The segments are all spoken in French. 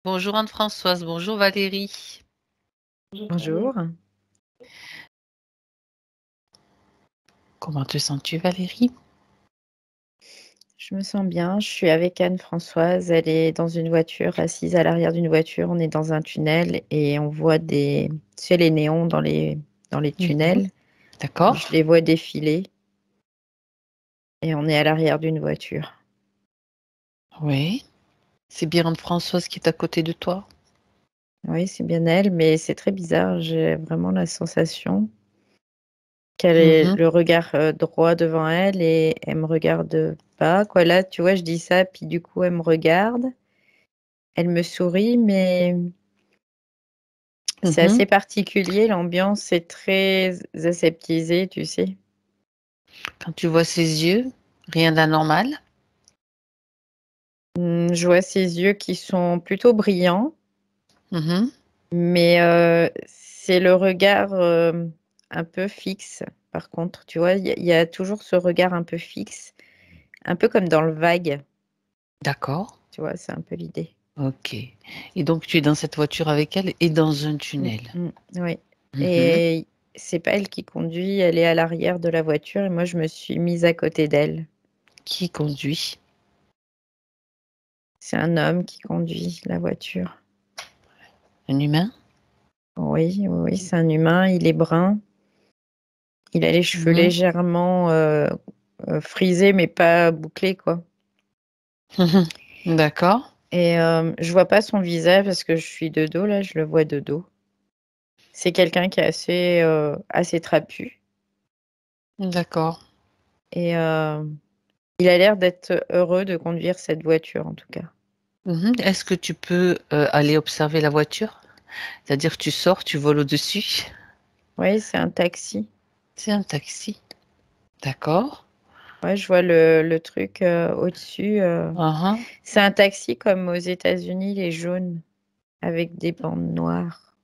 Bonjour Anne-Françoise, bonjour Valérie. Bonjour. Comment te sens-tu Valérie? Je me sens bien. Je suis avec Anne-Françoise. Elle est dans une voiture, assise à l'arrière d'une voiture. On est dans un tunnel et on voit tu sais, les néons dans les Mhm. tunnels. Je D'accord. les vois défiler et on est à l'arrière d'une voiture. Oui. C'est bien Anne-Françoise qui est à côté de toi? Oui, c'est bien elle, mais c'est très bizarre. J'ai vraiment la sensation qu'elle ait Mhm. le regard droit devant elle et elle me regarde pas. Quoi, là, tu vois, je dis ça, puis du coup, elle me regarde. Elle me sourit, mais c'est Mhm. assez particulier, l'ambiance est très aseptisée, tu sais. Quand tu vois ses yeux, rien d'anormal? Je vois ses yeux qui sont plutôt brillants, Mhm. mais c'est le regard un peu fixe. Par contre, tu vois, il y a toujours ce regard un peu fixe, un peu comme dans le vague, D'accord. tu vois, c'est un peu l'idée. Ok. Et donc tu es dans cette voiture avec elle et dans un tunnel. Oui. Mhm. Et c'est pas elle qui conduit, elle est à l'arrière de la voiture et moi je me suis mise à côté d'elle. Qui conduit? C'est un homme qui conduit la voiture. Un humain? Oui, oui, oui, c'est un humain, il est brun. Il a les cheveux Mhm. légèrement frisés, mais pas bouclés, quoi. D'accord. Et je vois pas son visage parce que je suis de dos, là, je le vois de dos. C'est quelqu'un qui est assez trapu. D'accord. Et il a l'air d'être heureux de conduire cette voiture, en tout cas. Mhm. Est-ce que tu peux aller observer la voiture? C'est-à-dire que tu sors, tu voles au-dessus? Oui, c'est un taxi. C'est un taxi. D'accord. Ouais, je vois le truc au-dessus. Uhum. C'est un taxi comme aux États-Unis, les jaunes, avec des bandes noires.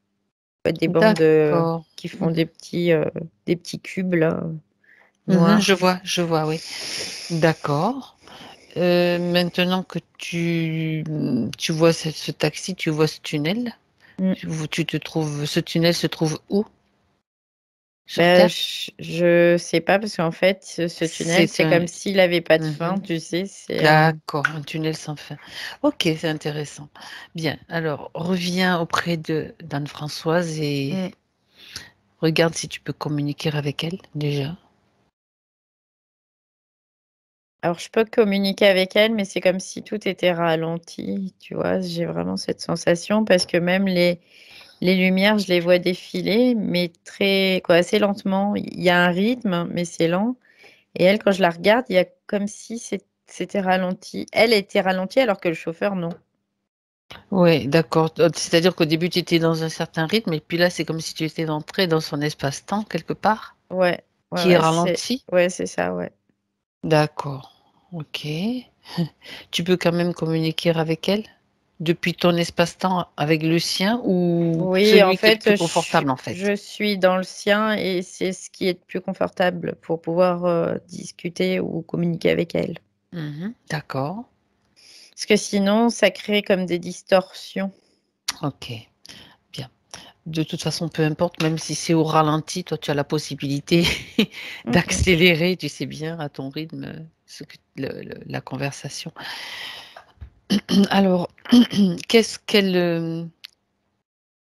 Ouais, des bandes D'accord. qui font Mhm. des petits cubes, là, Mhm, noirs. je vois, oui. D'accord. Maintenant que tu vois ce taxi, tu vois ce tunnel, Mm. ce tunnel se trouve où? Sur Ben, Terre? je sais pas parce qu'en fait, ce tunnel, C'est c'est un... comme s'il avait pas de fin, Mhm. tu sais. D'accord, un tunnel sans fin. Ok, c'est intéressant. Bien, alors reviens auprès de d'Anne-Françoise et Mm. regarde si tu peux communiquer avec elle déjà. Alors, je peux communiquer avec elle, mais c'est comme si tout était ralenti, tu vois. J'ai vraiment cette sensation parce que même les lumières, je les vois défiler, mais très, quoi, assez lentement. Il y a un rythme, mais c'est lent. Et elle, quand je la regarde, il y a comme si c'était ralenti. Elle était ralentie alors que le chauffeur, non. Oui, d'accord. C'est-à-dire qu'au début, tu étais dans un certain rythme, et puis là, c'est comme si tu étais entré dans son espace-temps, quelque part, Ouais, ouais, qui est ouais, ralenti. c'est ça, ouais. D'accord. Ok. Tu peux quand même communiquer avec elle depuis ton espace-temps avec le sien ou Oui, en celui qui est le fait, plus confortable, en fait. je suis dans le sien et c'est ce qui est le plus confortable pour pouvoir discuter ou communiquer avec elle. Mhm, d'accord. Parce que sinon, ça crée comme des distorsions. Ok. Bien. De toute façon, peu importe, même si c'est au ralenti, toi, tu as la possibilité Mm, mm. d'accélérer, tu sais bien, à ton rythme, la conversation. Alors, qu'est-ce qu'elle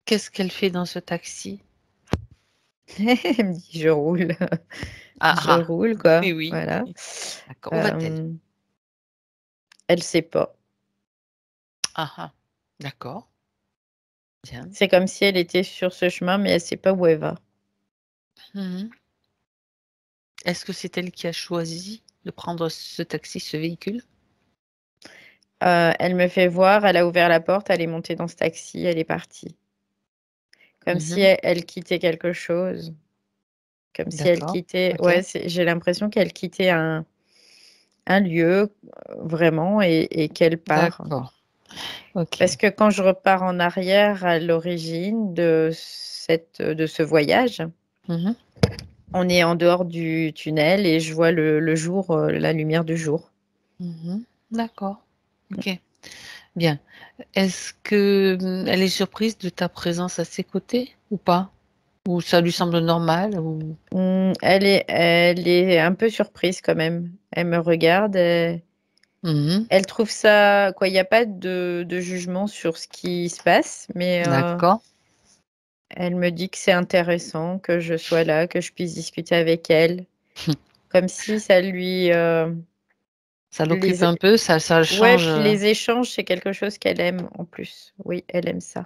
qu'est-ce qu'elle fait dans ce taxi? Elle me dit, je roule. Ah Je ah, roule, quoi. oui, oui. Voilà. D'accord. Où va-t-elle? Euh, Elle sait pas. Ah ah, d'accord. Bien. C'est comme si elle était sur ce chemin, mais elle sait pas où elle va. Mhm. Est-ce que c'est elle qui a choisi de prendre ce taxi, ce véhicule? Elle me fait voir, elle a ouvert la porte, elle est montée dans ce taxi, elle est partie. Comme si Mhm. elle quittait quelque chose. Comme si elle D'accord. quittait. Ok. Ouais, j'ai l'impression qu'elle quittait un lieu, vraiment, et qu'elle part. D'accord. Ok. Parce que quand je repars en arrière à l'origine de ce voyage, Mhm. on est en dehors du tunnel et je vois le jour, la lumière du jour. Mhm. D'accord. Ok. Bien. Est-ce que elle est surprise de ta présence à ses côtés ou pas? Ou ça lui semble normal ou? Elle est un peu surprise quand même. Elle me regarde, Mmh. elle trouve ça quoi, il y a pas de jugement sur ce qui se passe, mais D'accord. elle me dit que c'est intéressant que je sois là, que je puisse discuter avec elle, comme si ça lui, Ça l'occupe les un peu, ça ouais, change, puis les échanges, c'est quelque chose qu'elle aime en plus. Oui, elle aime ça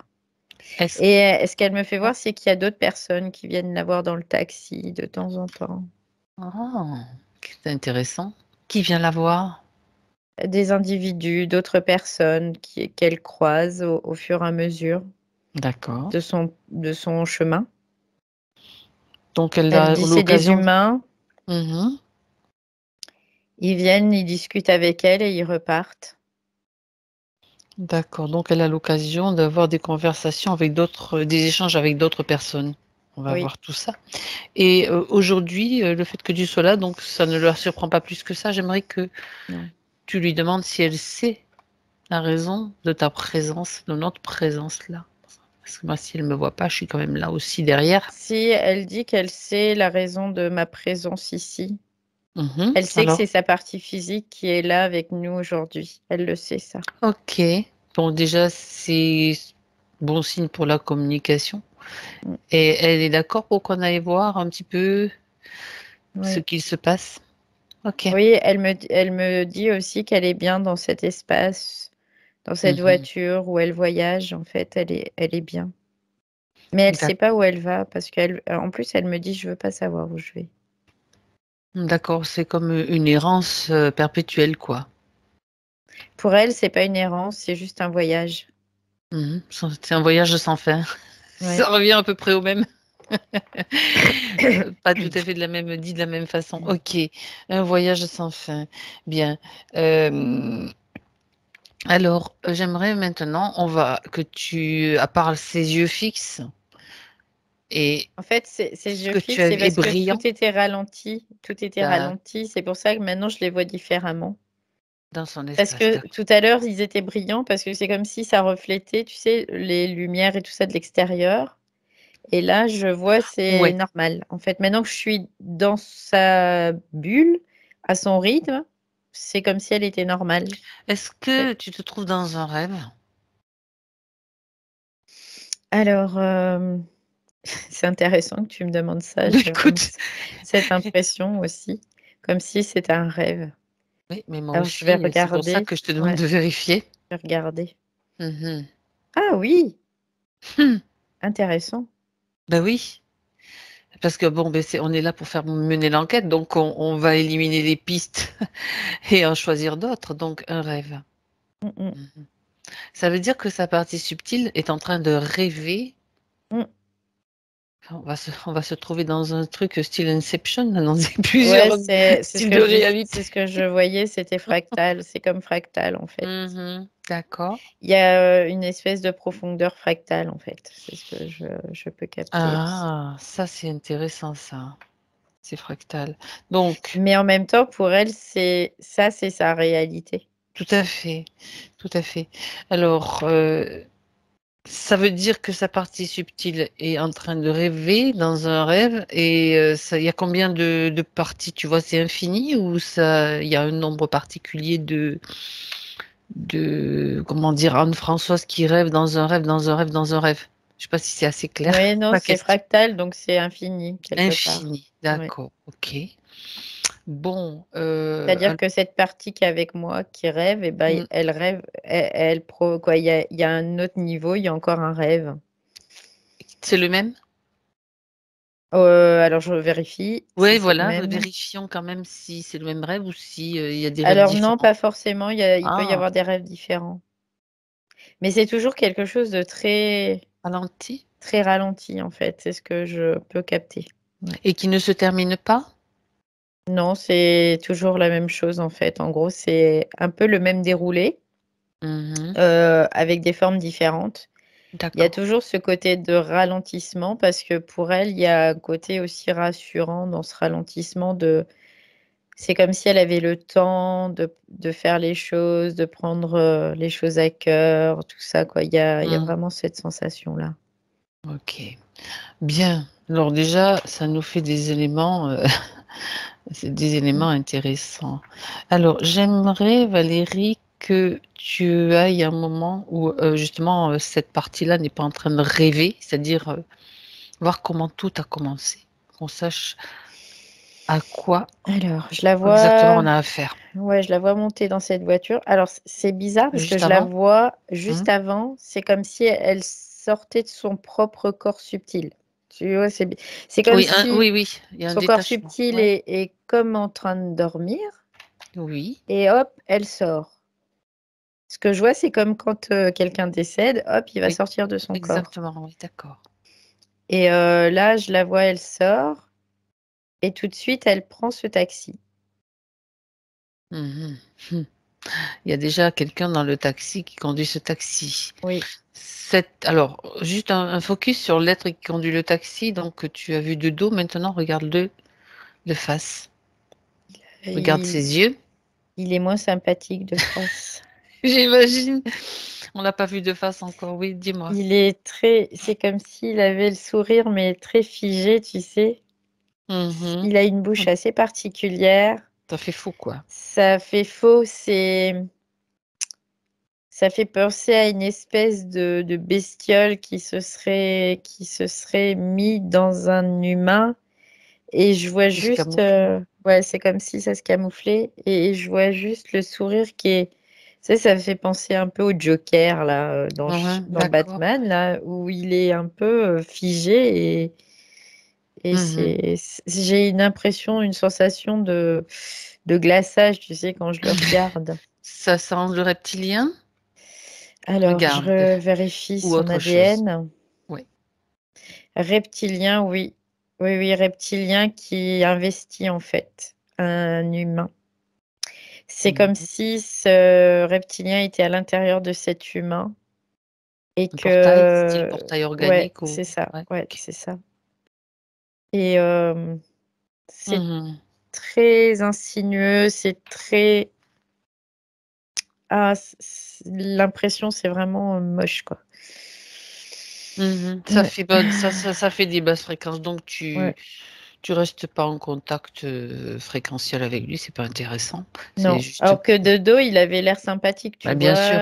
est-ce et ce qu'elle me fait voir, c'est qu'il y a d'autres personnes qui viennent la voir dans le taxi de temps en temps. ah! C'est intéressant. Qui vient la voir? Des individus, d'autres personnes qu'elle croise au fur et à mesure D'accord. de son chemin. Donc elle Elle a dit: «C'est des l'occasion. humains, Mmh. ils viennent, ils discutent avec elle et ils repartent». D'accord, donc elle a l'occasion d'avoir des conversations avec d'autres, des échanges avec d'autres personnes. On va Oui, voir tout ça et aujourd'hui, le fait que tu sois là, donc ça ne la surprend pas plus que ça. J'aimerais que non. tu lui demandes si elle sait la raison de ta présence, de notre présence là. Parce que moi, si elle me voit pas, je suis quand même là aussi derrière. Si, elle dit qu'elle sait la raison de ma présence ici. Mmh. Elle sait que c'est Alors? sa partie physique qui est là avec nous aujourd'hui. Elle le sait ça. OK. Bon déjà, c'est bon signe pour la communication Mmh, et elle est d'accord pour qu'on aille voir un petit peu ce oui. qu'il se passe? OK. Oui, elle me dit aussi qu'elle est bien dans cet espace, dans cette Mmh. voiture où elle voyage, en fait, elle est bien. Mais elle sait pas où elle va parce qu'elle en plus, elle me dit: «Je veux pas savoir où je vais». D'accord, c'est comme, une errance, perpétuelle, quoi. Pour elle, c'est pas une errance, c'est juste un voyage. Sans c'est un voyage sans fin. Ouais. Ça revient à peu près au même. Pas tout à fait de la même dit de la même façon. OK, un voyage sans fin. Bien, hem, alors, j'aimerais maintenant, on va que tu à part ses yeux fixes et En fait, ce ses yeux que tu fixes, as c'est vu est parce que brillant, tout était ralenti, tout était da ralenti. C'est pour ça que maintenant je les vois différemment. dans son Parce espace, que tout à l'heure, ils étaient brillants parce que c'est comme si ça reflétait, tu sais, les lumières et tout ça de l'extérieur et là, je vois, c'est ouais. normal. En fait, maintenant que je suis dans sa bulle, à son rythme, c'est comme si elle était normale, Est-ce en fait. que tu te trouves dans un rêve? Alors, c'est intéressant que tu me demandes ça. Bah, J'ai vraiment écoute, cette impression aussi, comme si c'était un rêve. oui, mais moi Alors je vais aussi, c'est pour ça regarder. que je te demande Ouais, de vérifier. je vais regarder. Mmh. Ah oui! Mmh. Intéressant. Bah, oui, parce que bon, beh, c'est on est là pour faire mener l'enquête, donc on va éliminer les pistes et en choisir d'autres, donc un rêve. Mmh mh. Mmh. Ça veut dire que sa partie subtile est en train de rêver. Mmh. On va se trouver dans un truc style Inception, dans Ouais, plusieurs c'est ce styles que de je dis c'est réalité. ce que je voyais, c'était fractal, c'est comme fractal, en fait. Mmh. D'accord. Il y a, une espèce de profondeur fractale, en fait. C'est ce que je peux capter aussi. Ah, ça, c'est intéressant ça, c'est fractal. Donc Mais en même temps, pour elle, c'est sa réalité. tout à fait, tout à fait. Alors, ça veut dire que sa partie subtile est en train de rêver dans un rêve et ça il y a combien de parties? Tu vois, c'est infini ou ça il y a un nombre particulier de comment dire? Anne-Françoise qui rêve dans un rêve, dans un rêve, dans un rêve. Je sais pas si c'est assez clair Oui, non, ma c'est question. fractal, donc c'est infini quelque part. Infini, Ouais. d'accord, OK. Bon, C'est-à-dire al que cette partie qui est avec moi, qui rêve et ben, mmh, elle rêve, elle pro quoi, il y a un autre niveau, il y a encore un rêve. c'est le même? Alors je vérifie si Ouais, c'est le voilà, même. vérifions quand même si c'est le même rêve ou si, il y a des rêves Alors non, différents. pas forcément, il peut y Ah, avoir des rêves différents. Mais c'est toujours quelque chose de très, ralenti très ralenti, en fait, c'est ce que je peux capter. Ouais. et qui ne se termine pas? Non, c'est toujours la même chose, en fait. En gros, c'est un peu le même déroulé, Mmh. avec des formes différentes. Il y a D'accord. toujours ce côté de ralentissement parce que pour elle, il y a un côté aussi rassurant dans ce ralentissement de C'est comme si elle avait le temps de faire les choses, de prendre les choses à cœur, tout ça, quoi. Il y a vraiment cette sensation-là. Ok. Bien. Alors déjà, ça nous fait des éléments, c'est des éléments intéressants. Alors, j'aimerais, Valérie, que tu ailles un moment où justement cette partie-là n'est pas en train de rêver, c'est-à-dire voir comment tout a commencé, qu'on sache à quoi Alors, je la exactement vois, on a affaire. ouais, je la vois monter dans cette voiture. Alors, c'est bizarre parce que Juste je la avant. vois Hein. juste avant. C'est comme si elle sortait de son propre corps subtil. Tu vois, c'est comme Oui, si oui, oui, il y a un son corps détachement. subtil Ouais. est comme en train de dormir Oui, et hop, elle sort. Ce que je vois, c'est comme quand quelqu'un décède, hop, il va oui, sortir de son corps. exactement, oui, d'accord. Et là, je la vois, elle sort et tout de suite, elle prend ce taxi. Mhm. Il y a déjà quelqu'un dans le taxi qui conduit ce taxi. Oui. Alors, juste un focus sur l'être qui conduit le taxi. Donc, tu as vu de dos, maintenant regarde-le de face. Regarde Il, ses yeux. il est moins sympathique de face. J'imagine. On l'a pas vu de face encore, oui, dis-moi. C'est comme s'il avait le sourire, mais très figé, tu sais. Mhm. Il a une bouche assez particulière. Ça fait fou, quoi. Ça fait faux, ça fait penser à une espèce de bestiole qui se serait mis dans un humain. Et je vois Qui se juste, camoufle. ouais, c'est comme si ça se camouflait. Et je vois juste le sourire qui est, tu sais, ça me fait penser un peu au Joker, là, Mhm, dans d'accord. Batman, là, où il est un peu figé. Et Mhm. j'ai une impression, une sensation de glaçage, tu sais, quand je le regarde. Ça sent le reptilien? Alors, Regarde. je vérifie Ou son autre chose. ADN. Oui. Reptilien, oui. Oui, oui, reptilien qui investit en fait un humain. C'est comme Mhm. si ce reptilien était à l'intérieur de cet humain et Un portail, style que, portail ouais, organique ou... c'est ça, Ouais, ouais, ok. c'est ça. Et c'est Mhm. très insinueux, c'est très, l'impression, c'est vraiment moche, quoi. Mhm. Ça Ouais, fait, ça fait des basses fréquences, donc ouais. tu restes pas en contact fréquentiel avec lui, c'est pas intéressant. C'est Non, juste, alors que de dos, il avait l'air sympathique, tu bah, vois. bien sûr,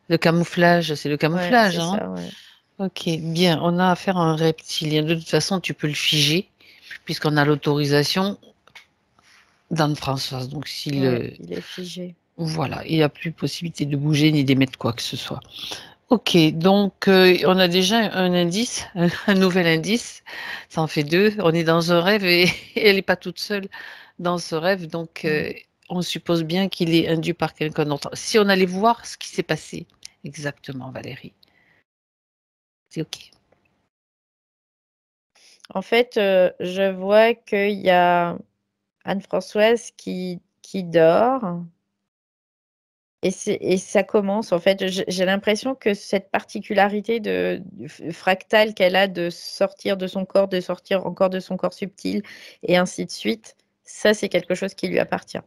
le camouflage, c'est le Ouais, camouflage, c'est hein. ça, ouais. Ok, bien, on a affaire à un reptilien. De toute façon, tu peux le figer, puisqu'on a l'autorisation d'Anne-Françoise. Donc, s'il, Ouais, il est figé. voilà, il n'y a plus possibilité de bouger ni d'émettre quoi que ce soit. Ok, donc on a déjà un indice, un nouvel indice. Ça en fait deux. On est dans un rêve et, elle n'est pas toute seule dans ce rêve. Donc Mm. on suppose bien qu'il est induit par quelqu'un d'autre. Si on allait voir ce qui s'est passé exactement, Valérie, c'est ok. En fait, je vois qu'il y a Anne-Françoise qui dort et ça commence en fait. J'ai l'impression que cette particularité fractale qu'elle a de sortir de son corps, de sortir encore de son corps subtil et ainsi de suite, ça c'est quelque chose qui lui appartient.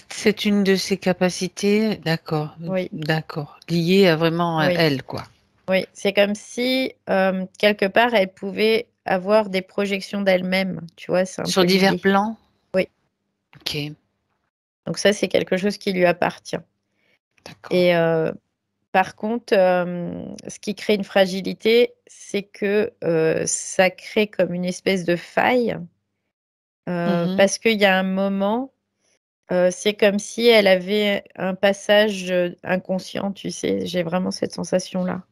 C'est une de ses capacités, d'accord, Oui, d'accord, liée à vraiment à oui, elle, quoi. oui. C'est comme si quelque part elle pouvait avoir des projections d'elle-même. Tu vois, c'est un Sur peu divers l'idée. plans, Oui. ok, Donc ça, c'est quelque chose qui lui appartient. d'accord. Et par contre, ce qui crée une fragilité, c'est que ça crée comme une espèce de faille, Mhm. parce qu'il y a un moment, c'est comme si elle avait un passage inconscient, tu sais, j'ai vraiment cette sensation-là.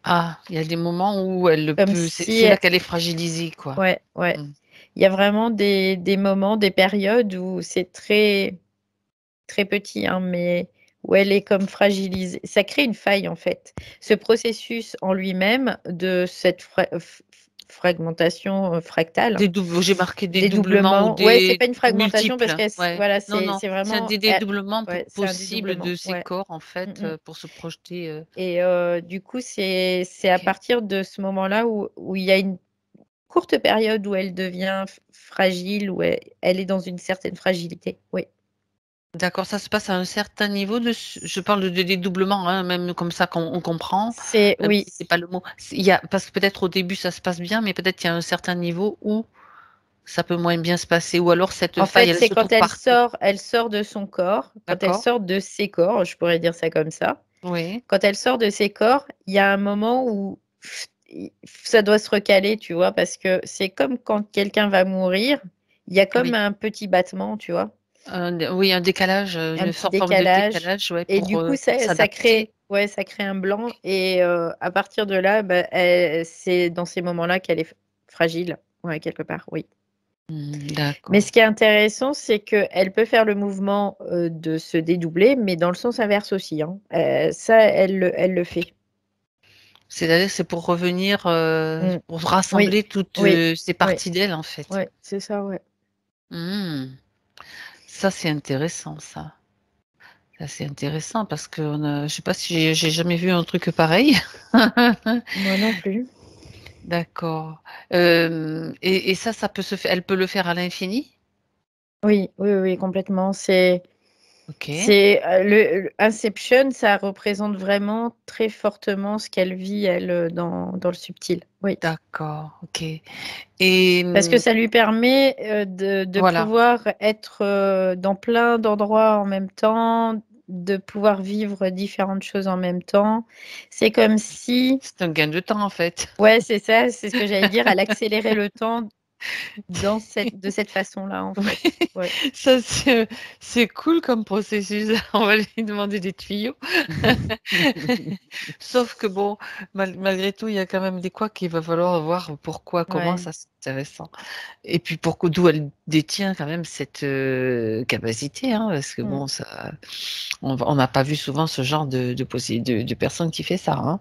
Ah, il y a des moments où elle le Comme peut, si, c'est là qu'elle est fragilisée, quoi. ouais, ouais. Mm. Il y a vraiment des moments, des périodes où c'est très, très petit, hein, mais où elle est comme fragilisée. Ça crée une faille, en fait. Ce processus en lui-même de cette fragmentation fractale, J'ai marqué dédoublement ou dédoublement. Ouais, c'est des pas une fragmentation parce multiples. que Ouais. voilà, Non, non. c'est C'est un vraiment, des dédoublements ouais, c'est un possibles dédoublement. de ces Ouais. corps, en Mm, fait, mm. pour se projeter. Et du coup, c'est à Ok. partir de ce moment-là où il y a une courte période où elle devient fragile, où elle est dans une certaine fragilité. Oui. D'accord, ça se passe à un certain niveau je parle de dédoublement, hein, même comme ça qu'on comprend, C'est même oui. si c'est pas le mot. Parce que peut-être au début ça se passe bien, mais peut-être qu'il y a un certain niveau où ça peut moins bien se passer, ou alors cette En faille, fait, elle c'est se quand trouve partout. elle sort de son corps, quand elle D'accord? sort de ses corps, je pourrais dire ça comme ça. Oui, Quand elle sort de ses corps, il y a un moment où ça doit se recaler, tu vois, parce que c'est comme quand quelqu'un va mourir, il y a comme oui. un petit battement, tu vois, Oui, un décalage, un une petit forme de décalage. décalage, ouais, Et pour du coup, ça s'adapter. crée, ouais, ça crée un blanc. Et à partir de là, bah, c'est dans ces moments-là qu'elle est fragile, ouais, quelque part, oui. Mais D'accord. ce qui est intéressant, c'est qu'elle peut faire le mouvement de se dédoubler, mais dans le sens inverse aussi, hein. Ça, elle le fait. C'est-à-dire que c'est pour revenir, Mm. pour Oui, rassembler toutes oui, ces oui, parties d'elle, en fait. oui, c'est ça, ouais. Hmm. Ça, c'est intéressant, ça. Ça, c'est intéressant parce que je sais pas si j'ai jamais vu un truc pareil. Moi non plus. D'accord. Et ça peut se faire, elle peut le faire à l'infini? Oui, oui, oui, complètement. Ok. C'est le Inception, ça représente vraiment très fortement ce qu'elle vit, elle, dans le subtil. Oui. D'accord. Ok. Et Parce que ça lui permet de voilà. pouvoir être dans plein d'endroits en même temps, de pouvoir vivre différentes choses en même temps. C'est comme si, C'est un gain de temps, en fait. ouais, c'est ça, c'est ce que j'allais dire, elle accélérait le temps de cette façon-là, en Oui, fait. Ouais. ça c'est cool comme processus. On va lui demander des tuyaux. Sauf que bon, malgré tout, il y a quand même des couacs qu'il va falloir voir pourquoi, comment, Ouais. ça c'est intéressant. Et puis d'où elle détient quand même cette capacité, hein, parce que Mm. bon, on n'a pas vu souvent ce genre de personne qui fait ça, hein.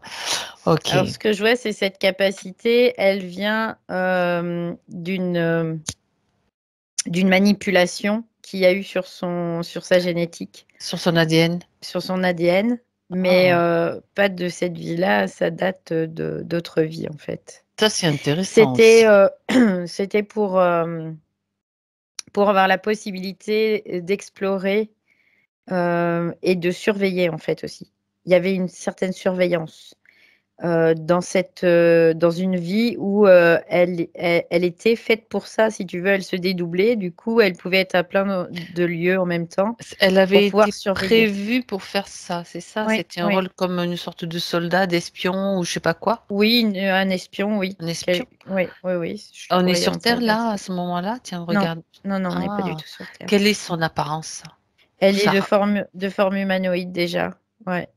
Ok, Alors, ce que je vois, c'est cette capacité, elle vient d'une manipulation qu'il y a eu sur sa génétique, sur son ADN. sur son ADN, mais Ah, pas de cette vie-là, ça date d'autres vies, en fait. ça c'est intéressant C'était aussi. c'était pour avoir la possibilité d'explorer et de surveiller, en fait, aussi. Il y avait une certaine surveillance. Dans une vie où elle était faite pour ça, si tu veux, elle se dédoublait, du coup, elle pouvait être à plein de lieux en même temps Elle pour avait pouvoir été surveiller. prévue pour faire ça, c'est ça? Oui, C'était un oui. rôle comme une sorte de soldat, d'espion ou je sais pas quoi? Oui, un espion, oui. Un espion? Oui, oui, oui, je On est pourrais sur on pourrait Terre dire là, ça. à ce moment-là? Tiens, Non, regarde. non, non, on n'est pas du Ah, tout sur Terre. quelle est son apparence? Elle est Sarah. de forme humanoïde déjà, ouais.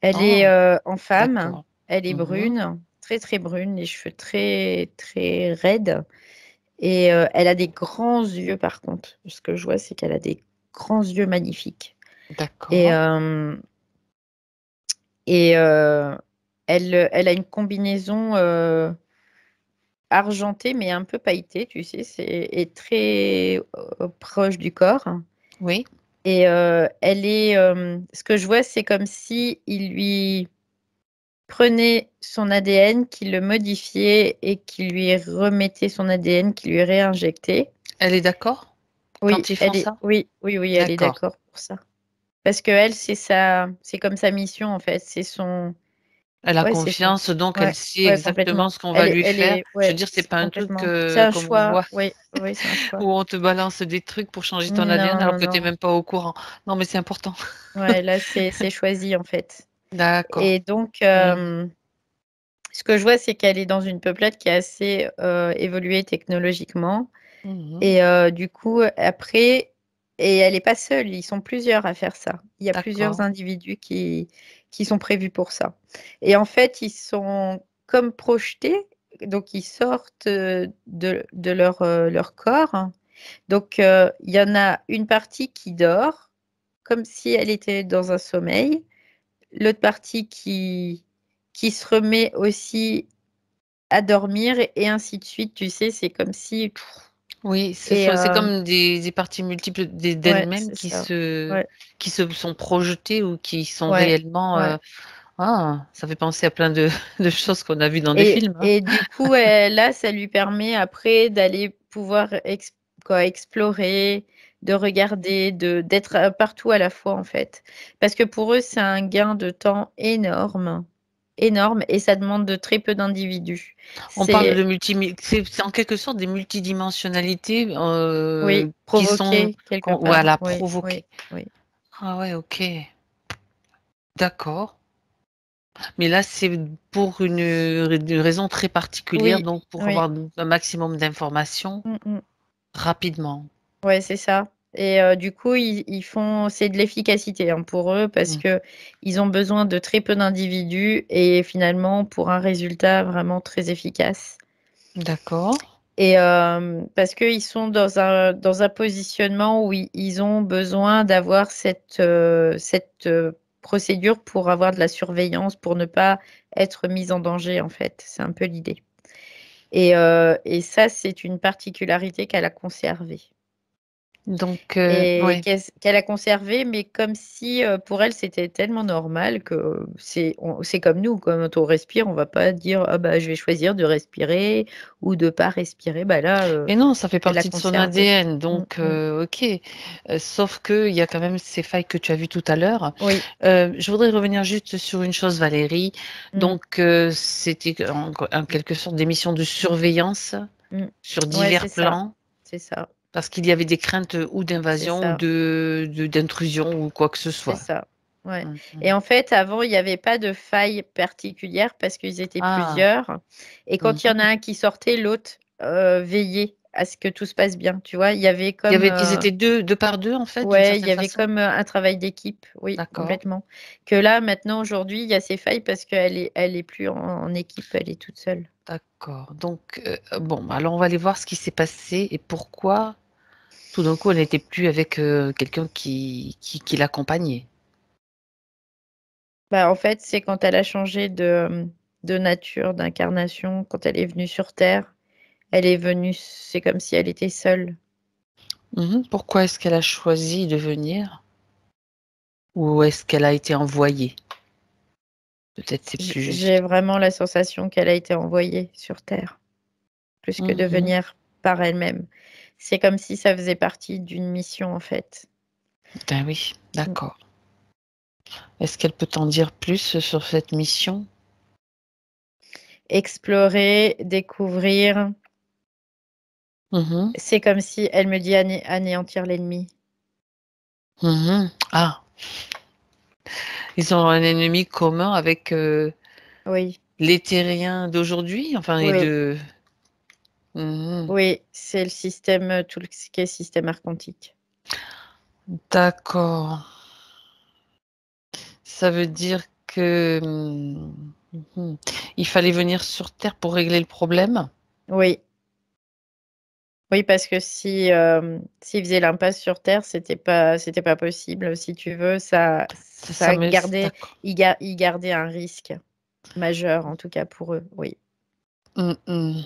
Elle est, Oh, en femme, d'accord. elle est Mhm. brune, très, très brune, les cheveux très, très raides. Et elle a des grands yeux par contre. Ce que je vois, c'est qu'elle a des grands yeux magnifiques. Et, D'accord. et elle a une combinaison argentée, mais un peu pailletée, tu sais, et très proche du corps. Oui. Et ce que je vois, c'est comme si il lui prenait son ADN, qu'il le modifiait et qu'il lui remettait son ADN, qu'il lui réinjectait. Elle est d'accord quand Oui, ils font ça? oui, oui, oui, elle est D'accord. d'accord pour ça. Parce que elle, c'est comme sa mission en fait. Elle a Ouais, c'est son, confiance, donc elle ouais, sait ouais, exactement complètement. ce qu'on va lui faire. Je veux Ouais, dire, c'est c'est pas un truc complètement. C'est un comme on choix. voit Oui, oui, c'est un choix. où on te balance des trucs pour changer ton ADN Non, alors non, que tu n'es non. même pas au courant. Non, mais c'est important. Ouais, là, c'est choisi en fait. D'accord. Et donc, Mm. ce que je vois, c'est qu'elle est dans une peuplade qui est assez évoluée technologiquement. Mhm. Et du coup, après, et elle n'est pas seule, ils sont plusieurs à faire ça. Il y a plusieurs D'accord. individus qui sont prévus pour ça. Et en fait, ils sont comme projetés, donc ils sortent de leur corps. Donc, il y en a une partie qui dort, comme si elle était dans un sommeil, l'autre partie qui se remet aussi à dormir, et ainsi de suite. Tu sais, c'est comme si... Oui, Et c'est comme des parties multiples ouais, d'elles-mêmes c'est ça. qui Ouais, se sont projetées ou qui sont ouais, réellement ouais. Ah, ça fait penser à plein de, de choses qu'on a vues dans des films, hein. Et du coup, là, ça lui permet après d'aller pouvoir explorer, de regarder, d'être partout à la fois, en fait. Parce que pour eux, c'est un gain de temps énorme, énorme, et ça demande de très peu d'individus. On parle de C'est, c'est en quelque sorte des multidimensionnalités oui, qui sont, provoquer quelque part. voilà, Oui, provoquées. oui, oui. Ah ouais, ok, d'accord. Mais là, c'est pour une raison très particulière, Oui, donc pour oui. avoir un maximum d'informations Mm, mm. rapidement. Ouais, c'est ça. Et du coup, ils font, c'est de l'efficacité hein, pour eux parce Mm. que ils ont besoin de très peu d'individus et finalement pour un résultat vraiment très efficace. D'accord. Et parce qu'ils sont dans un positionnement où ils ont besoin d'avoir cette procédure pour avoir de la surveillance, pour ne pas être mis en danger, en fait. C'est un peu l'idée. Et ça, c'est une particularité qu'elle a conservée. Donc, Et oui. qu'elle a conservé, mais comme si pour elle c'était tellement normal que c'est comme nous, quand on respire, on va pas dire ah bah je vais choisir de respirer ou de pas respirer. Bah là, Mais non, ça fait elle l'a partie de son conservé. ADN, Mm, donc mm. ok. Sauf qu'il y a quand même ces failles que tu as vues tout à l'heure. Oui. Je voudrais revenir juste sur une chose, Valérie. Mm, Donc, c'était en quelque sorte des missions de surveillance mm. sur Ouais, divers plans, c'est ça, parce qu'il y avait des craintes ou c'est d'invasion ou ça, d'intrusion ou quoi que ce c'est soit. ça. Ouais. Et Mhm. en fait, avant, il n'y avait pas de faille particulière parce qu'ils étaient Ah, plusieurs. Et quand il y en a mhm. un qui sortait, l'autre veillait à ce que tout se passe bien. Tu vois, il y avait Il y comme, avait, ils étaient deux par deux, en fait, d'une ouais, il y certaine avait façon. comme un travail d'équipe. Oui, D'accord. complètement. Que là, maintenant, aujourd'hui, il y a ces failles parce elle est plus en équipe, elle est toute seule. D'accord. Donc, bon, alors on va aller voir ce qui s'est passé et pourquoi tout d'un coup elle n'était plus avec quelqu'un qui l'accompagnait. Bah, en fait, c'est quand elle a changé de nature, d'incarnation, quand elle est venue sur Terre. Elle est venue, c'est comme si elle était seule. Mhm. Pourquoi est-ce qu'elle a choisi de venir? Ou est-ce qu'elle a été envoyée? Peut-être c'est plus J'ai juste. vraiment la sensation qu'elle a été envoyée sur Terre, plus que de Mhm. venir par elle-même. C'est comme si ça faisait partie d'une mission, en fait. Ben oui, Mm. d'accord. Est-ce qu'elle peut t'en dire plus sur cette mission? Explorer, découvrir. Mhm. C'est comme si elle me dit anéantir l'ennemi. Mhm. Ah, ils ont un ennemi commun avec Oui, les terriens d'aujourd'hui, enfin, et oui, de... Mhm. oui, c'est le système, tout ce qui est système archontique. D'accord. Ça veut dire que mhm, il fallait venir sur Terre pour régler le problème. Oui, oui, parce que si s'il faisait l'impasse sur Terre, c'était pas possible. Si tu veux, Ça ça me... gardait, D'accord. il gardait un risque majeur, en tout cas pour eux. Oui. Mm, mm.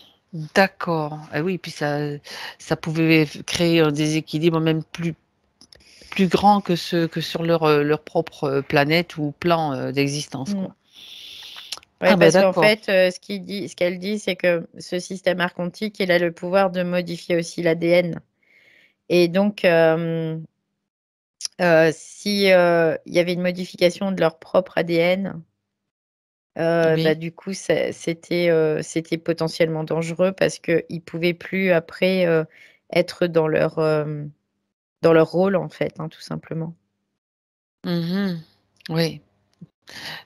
D'accord. Ah oui, puis ça pouvait créer un déséquilibre même plus grand que que sur leur propre planète ou plan d'existence, Mm. quoi. Ouais, Ah ben parce qu'en d'accord. fait, ce qu'elle dit, c'est que ce système archontique, il a le pouvoir de modifier aussi l'ADN. Et donc, si il y avait une modification de leur propre ADN, bah, Oui. du coup, c'était potentiellement dangereux parce qu'ils pouvaient plus après être dans leur rôle, en fait, hein, tout simplement. Mhm. Oui.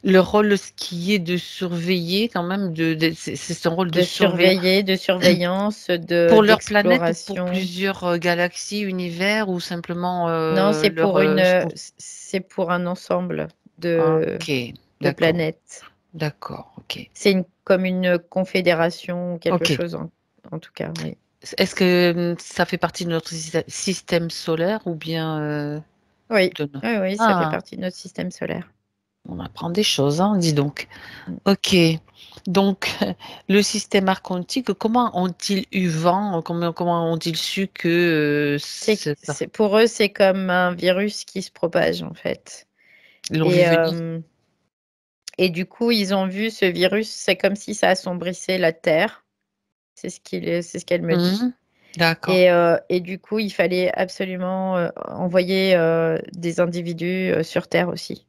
Le rôle, ce qui est de surveiller quand même, c'est son rôle de De surveillant. surveiller, de surveillance, Pour leur planète ou pour d'exploration. plusieurs galaxies, univers ou simplement Non, leur... c'est pour un ensemble Ok, de d'accord, planètes. d'accord, ok. C'est comme une confédération ou quelque Ok. chose, en tout cas, oui. Est-ce que ça fait partie de notre système solaire ou bien Oui, de nous? oui, oui, ça fait Ah, partie de notre système solaire. on apprend des choses, hein, dis donc. Mm. Ok. Donc, le système archontique, comment ont-ils eu vent, comment ont-ils su que c'est ça? Pour eux, c'est comme un virus qui se propage, en fait. Ils l'ont vu Et venir? Et du coup, ils ont vu ce virus, c'est comme si ça assombrissait la Terre. C'est ce qu'elle me dit. D'accord. Et du coup, il fallait absolument envoyer des individus sur Terre aussi.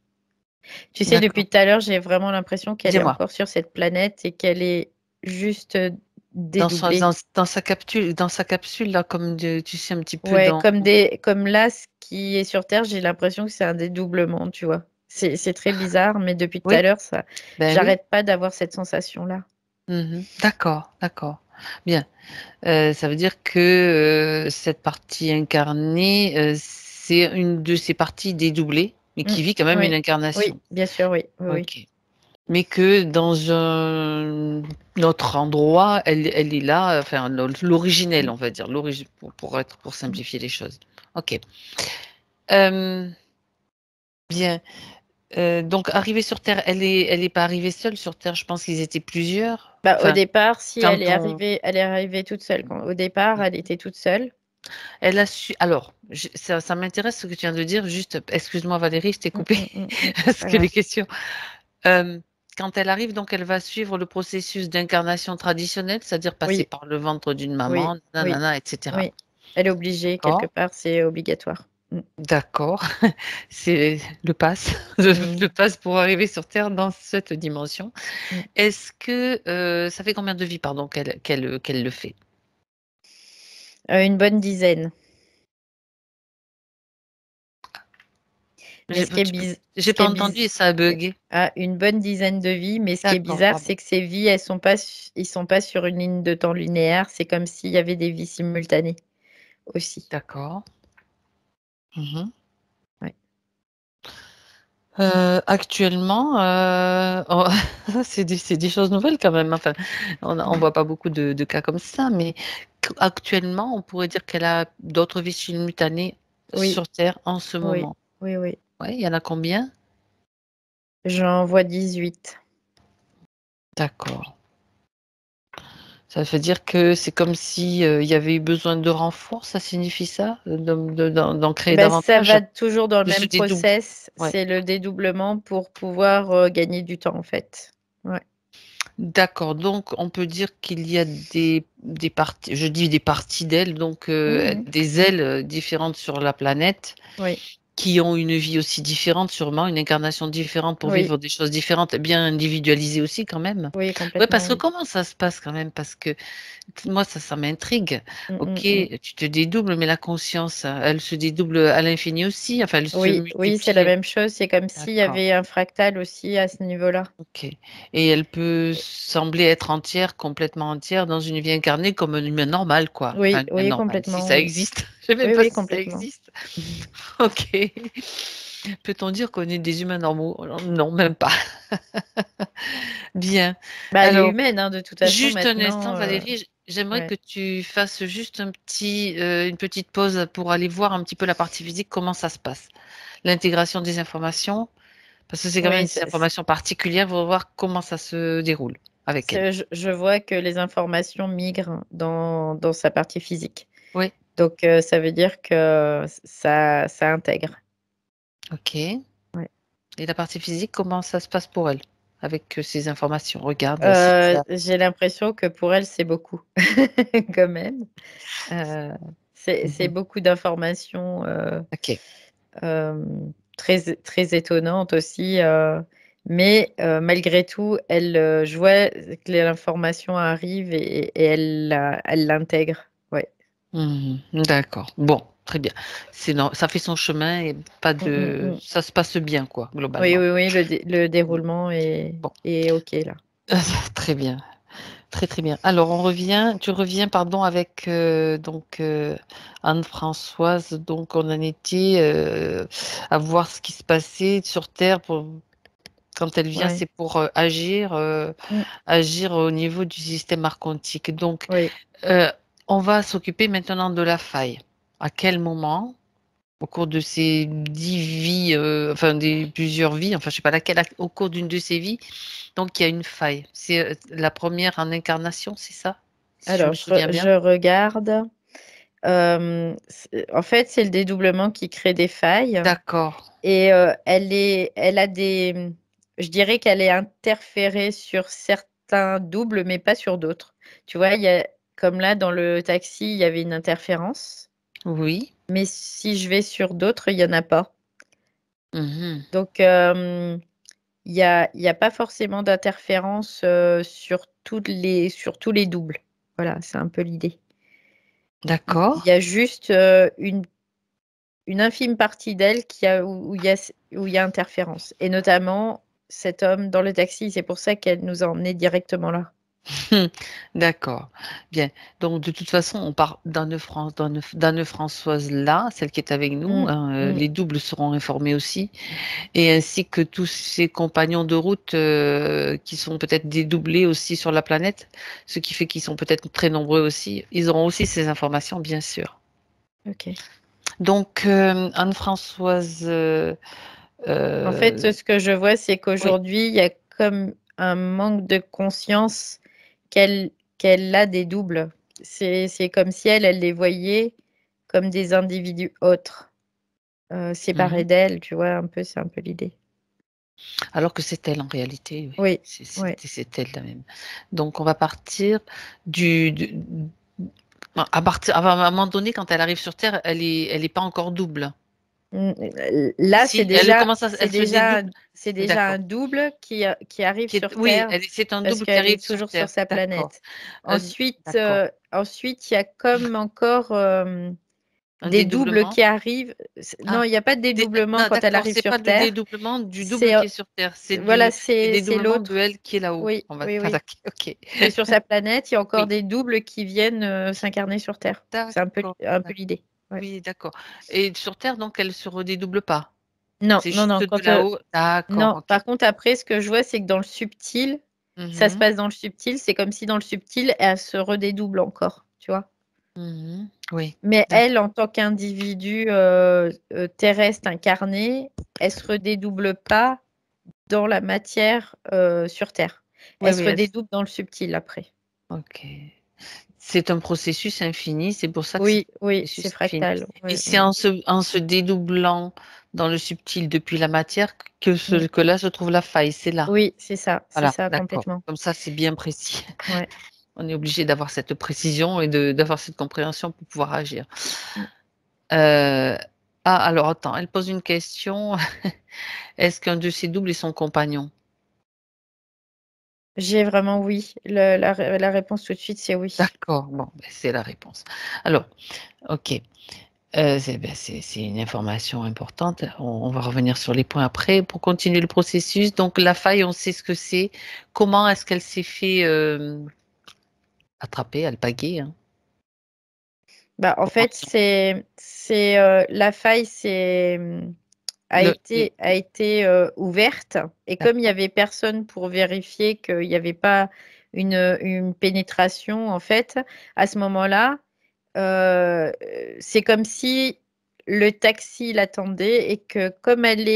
Tu sais, D'accord. depuis tout à l'heure, j'ai vraiment l'impression qu'elle est Dis-moi. encore sur cette planète et qu'elle est juste Dans, son- dédoublée. dans, dans sa capsule, là, tu sais, un petit peu Ouais, dans. comme là, ce qui est sur Terre, j'ai l'impression que c'est un dédoublement, tu vois. C'est très bizarre, mais depuis tout à Oui, l'heure, ben oui. j'arrête pas d'avoir cette sensation-là. Mhm. D'accord, d'accord. Bien. Ça veut dire que cette partie incarnée, c'est une de ces parties dédoublées, mais Mm, qui vit quand même une oui, oui, incarnation. bien sûr, oui, oui, oui. Ok. Mais que dans un autre endroit, elle est là, enfin l'originel, Mm, on va dire, pour mm. simplifier les choses. Ok. Euh, bien. Donc arrivée sur Terre, elle est pas arrivée seule sur Terre. Je pense qu'ils étaient plusieurs. Bah, au Enfin, départ, si quand on, elle est arrivée toute seule. Au départ, elle était toute seule. elle a su. Alors, ça m'intéresse ce que tu viens de dire. Juste, excuse-moi Valérie, je t'ai coupé C'est parce pas que les grave. questions. Euh, Quand elle arrive, donc elle va suivre le processus d'incarnation traditionnel, c'est-à-dire passer Oui, par le ventre d'une oui, maman, oui, nanana, etc. oui. Elle est obligée, quelque D'accord, part, c'est obligatoire. Mm, d'accord. C'est le pass, le, mm, le pass pour arriver sur Terre dans cette dimension. mm. Est-ce que ça fait combien de vies, pardon, qu'elle le fait? Une bonne dizaine. Mais J'ai ce j'ai qui pas est entendu et ça a bugué. une bonne dizaine de vies, mais ce qui est D'accord, bizarre, pardon. c'est que ces vies, elles sont pas, ils sont pas sur une ligne de temps linéaire. C'est comme s'il y avait des vies simultanées aussi. D'accord. Mhm. Ouais. Actuellement, c'est des choses nouvelles quand même. Enfin, on Mm. voit pas beaucoup de cas comme ça, mais actuellement, on pourrait dire qu'elle a d'autres vies simultanées Oui, sur Terre en ce oui, moment. oui, oui. Ouais, il y en a combien? J'en vois 18. D'accord. Ça veut dire que c'est comme si il y avait eu besoin de renfort, ça signifie ça? D'en créer Ben, ça davantage, va toujours dans le de se même dédoubler. process. Ouais. C'est le dédoublement pour pouvoir gagner du temps, en fait. Ouais. D'accord, donc on peut dire qu'il y a des parties, je dis des parties d'ailes, donc Mhm. des ailes différentes sur la planète Oui, qui ont une vie aussi différente, sûrement, une incarnation différente pour oui, vivre des choses différentes, bien individualisées aussi quand même. oui, Ouais, parce complètement, que oui. comment ça se passe quand même? Parce que moi, ça m'intrigue. Mm, Ok, mm, mm. tu te dédoubles, mais la conscience, elle se dédouble à l'infini aussi, enfin, elle se Oui, oui, c'est la multiplie. même chose. C'est comme s'il y D'accord. avait un fractal aussi à ce niveau-là. Ok. Et elle peut sembler être entière, complètement entière, dans une vie incarnée comme un humain normal, quoi. Enfin, Oui, un humain oui, normal, si complètement, ça oui. existe. Je ne sais même Oui, pas oui, si ça complètement. existe. Ok. Peut-on dire qu'on est des humains normaux? Non, même pas. Bien. Bah, elle est Alors, humaine, hein, de toute façon, juste un instant, maintenant. Valérie, j'aimerais Ouais. que tu fasses juste une petite pause pour aller voir un petit peu la partie physique, comment ça se passe. L'intégration des informations, parce que c'est quand même Oui, des informations particulières, pour voir comment ça se déroule avec elle. je vois que les informations migrent dans sa partie physique. Oui, Donc, ça veut dire que ça intègre. ok. Ouais. Et la partie physique, comment ça se passe pour elle avec ces informations? Regarde si ça. J'ai l'impression que pour elle, c'est beaucoup, quand même. Euh, c'est Mhm. beaucoup d'informations Ok. très étonnantes aussi. Mais malgré tout, je vois que l'information arrive et elle l'intègre. Ouais. Mhm. D'accord. Bon, très bien. Ça fait son chemin et pas Mm, mm, de. mm. Ça se passe bien, quoi, Oui, globalement. oui, oui, le déroulement Bon, est OK là. très bien. Très très bien. Alors tu reviens pardon avec Anne-Françoise. Donc on en était à voir ce qui se passait sur Terre quand elle vient, Ouais. c'est pour Mm, agir au niveau du système archontique. Donc oui. euh, on va s'occuper maintenant de la faille. À quel moment? Au cours de ces 10 vies, enfin des plusieurs vies, enfin je sais pas laquelle, au cours d'une de ces vies, donc il y a une faille. C'est la première en incarnation, c'est ça? Si je me Alors, souviens bien. je regarde. En fait, c'est le dédoublement qui crée des failles D'accord. et elle a je dirais qu'elle est interférée sur certains doubles, mais pas sur d'autres. Tu vois, comme là, dans le taxi, il y avait une interférence, Oui. mais si je vais sur d'autres, il n'y en a pas. Mhm. Donc, il y a pas forcément d'interférence sur tous les doubles. Voilà, c'est un peu l'idée. Il y D'accord. a juste une infime partie d'elle où il y a interférence. Et notamment, cet homme dans le taxi, c'est pour ça qu'elle nous a emmenés directement là. D'accord. Bien. Donc, de toute façon, on part d'Anne-Françoise là, celle qui est avec nous, Mm, hein, mm. les doubles seront informés aussi, et ainsi que tous ses compagnons de route qui sont peut-être dédoublés aussi sur la planète, ce qui fait qu'ils sont peut-être très nombreux aussi. Ils auront aussi ces informations, bien sûr. Ok. Donc, Anne-Françoise, En fait, euh, ce que je vois, c'est oui. qu'aujourd'hui, il y a comme un manque de conscience qu'elle qu'elle a des doubles. C'est comme si elle les voyait comme des individus autres, séparés Mhm. d'elle, tu vois, un peu, c'est un peu l'idée. Alors que c'est elle en réalité, oui. Oui, C'est c'est- oui. c'est elle la même. Donc, on va partir du, à un moment donné, quand elle arrive sur Terre, elle est pas encore double. Mm, Là, Si, elle commence à, c'est elle se déjà, dédouble. c'est déjà un D'accord. double qui arrive sur Oui, Terre c'est un parce double qui qu'elle arrive est sur toujours sur Terre. sa D'accord. planète. Ensuite, D'accord. ensuite, il y a comme encore Un des doubles dédoublement. qui arrivent. Non, Ah, il n'y a pas de dédoublement non, quand elle d'accord. arrive C'est sur pas le Terre. dédoublement du double C'est, qui est sur Terre. voilà, Du c'est dédoublement de l'autre. elle qui est là-haut. Oui, On va. oui, Ah, oui. d'accord. Ok. Qui est sur sa planète. Il y a encore Oui. des doubles qui viennent s'incarner sur Terre. C'est D'accord. un peu l'idée. Ouais. Oui, d'accord. Et sur Terre, donc, elle se redédouble pas. Non, C'est non, juste non. de là-haut. D'accord, Non, ok. par contre, après, ce que je vois, c'est que dans le subtil, ça se Mhm, passe dans le subtil. C'est comme si dans le subtil, elle se redédouble encore, tu vois. mhm. Oui, Mais elle, d'accord. en tant qu'individu terrestre incarné, elle se redédouble pas dans la matière sur Terre. Oui, Elle se oui, redédouble dans le subtil après. ok. C'est un processus infini, c'est pour ça que c'est Oui, un oui, c'est processus infini. fractal. Et Oui, c'est oui. en se dédoublant dans le subtil depuis la matière Mm. que là se trouve la faille, c'est là. Oui, c'est Voilà, ça d'accord. complètement. Comme ça, c'est bien précis. Ouais. On est obligé d'avoir cette précision et d'avoir cette compréhension pour pouvoir agir. Mm. Euh, ah, alors attends, elle pose une question. Est-ce qu'un de ses doubles est son compagnon? J'ai vraiment oui. La réponse tout de suite, c'est oui. D'accord, bon, ben, c'est la réponse. Alors, ok. C'est une information importante. On va revenir sur les points après pour continuer le processus. Donc, la faille, on sait ce que c'est. Comment est-ce qu'elle s'est fait attraper, alpaguer, hein? Bah, en Comment fait, la faille le, le- a été ouverte et comme il y d'accord. avait personne pour vérifier qu'il n'y avait pas une pénétration, en fait, à ce moment-là, euh, c'est comme si le taxi l'attendait et que comme elle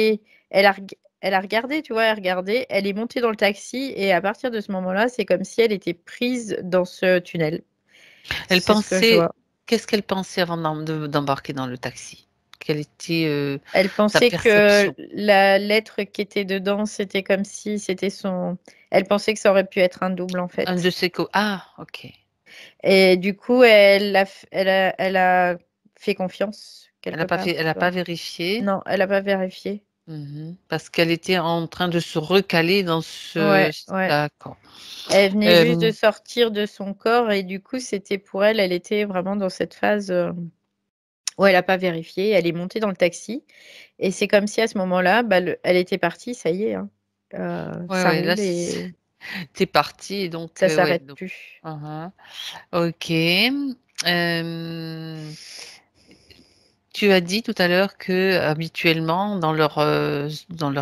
a regardé, tu vois, elle a regardé, elle est montée dans le taxi et à partir de ce moment-là, c'est comme si elle était prise dans ce tunnel. Elle C'est ce que je pensait, vois. qu'est-ce qu'elle pensait avant d'embarquer dans le taxi? Quelle était Elle sa pensait que perception? la lettre qui était dedans, c'était comme si c'était son. Elle pensait que ça aurait pu être un double en Un de fait. ses Ah, ok. Et du coup, elle a fait confiance quelque part, Elle tu n'a vois. pas vérifié. Non, elle n'a pas vérifié. Mhm. Parce qu'elle était en train de se recaler dans ce. Ouais, ouais. D'accord. Elle venait juste Euh, de sortir de son corps et du coup, c'était pour elle, elle était vraiment dans cette phase où elle n'a pas vérifié. Elle est montée dans le taxi et c'est comme si à ce moment-là, bah, elle était partie, ça y est, hein. ouais, Ça ouais, là, roule et t'es parti, et donc, ça ouais, s'arrête donc, plus. uhum. Ok. Tu as dit tout à l'heure que habituellement,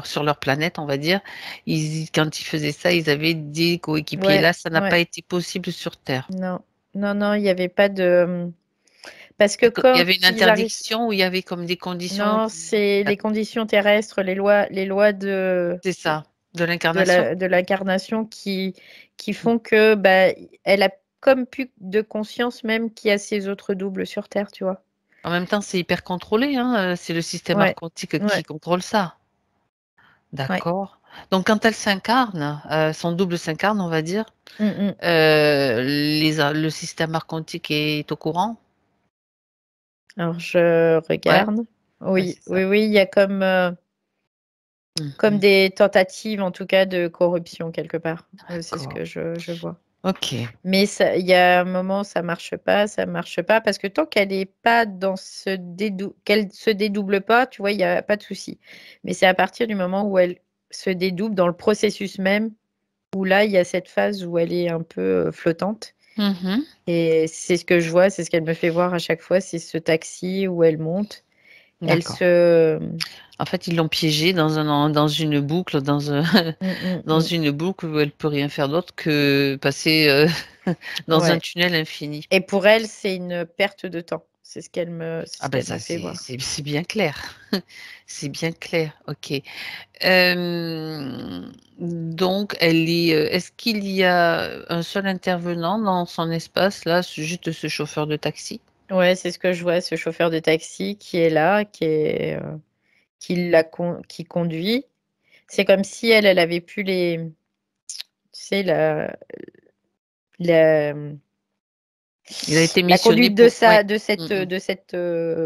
sur leur planète, on va dire, quand ils faisaient ça, ils avaient des coéquipiers. Ouais, Là, ça n'a pas ouais. été possible sur Terre. Non, non, non, il n'y avait pas de. Parce que Il y quand avait une ils arrivent. interdiction ou il y avait comme des conditions Non, c'est les D'ac- conditions terrestres, les lois C'est ça, de l'incarnation. de l'incarnation qui font que bah, elle a comme plus de conscience même qu'il y a ses autres doubles sur Terre, tu vois. En même temps, c'est hyper contrôlé, hein, c'est le système Ouais, archontique qui ouais, contrôle ça. ouais. D'accord. Donc, quand elle s'incarne, son double s'incarne, on va dire, Mm, mm. le système archontique est au courant? Alors, je Ouais, regarde. ouais, Oui, c'est ça. oui, oui, il y a comme Mhm. des tentatives, en tout cas, de corruption quelque part. C'est ce D'accord. que je vois. Ok. Mais il y a un moment, ça marche pas, parce que tant qu'elle est pas dans qu'elle se dédouble pas, tu vois, il y a pas de souci. Mais c'est à partir du moment où elle se dédouble dans le processus même, où là, il y a cette phase où elle est un peu flottante. Mhm. Et c'est ce que je vois, c'est ce qu'elle me fait voir à chaque fois, c'est ce taxi où elle monte. Elle D'accord. se... En fait, ils l'ont piégée dans une boucle, Mm, mm, dans mm. une boucle où elle peut rien faire d'autre que passer dans un Ouais. tunnel infini. Et pour elle, c'est une perte de temps. C'est Ah ce ben qu'elle me ça, fait voir. c'est bien clair. C'est bien clair. Ok. Donc, est-ce qu'il y a un seul intervenant dans son espace là, juste ce chauffeur de taxi? Ouais, c'est ce que je vois, ce chauffeur de taxi qui est là, qui conduit. C'est comme si elle avait pu tu sais, la, Il a été la missionné conduite de pour. Ouais. ça, Mm, mm. de cette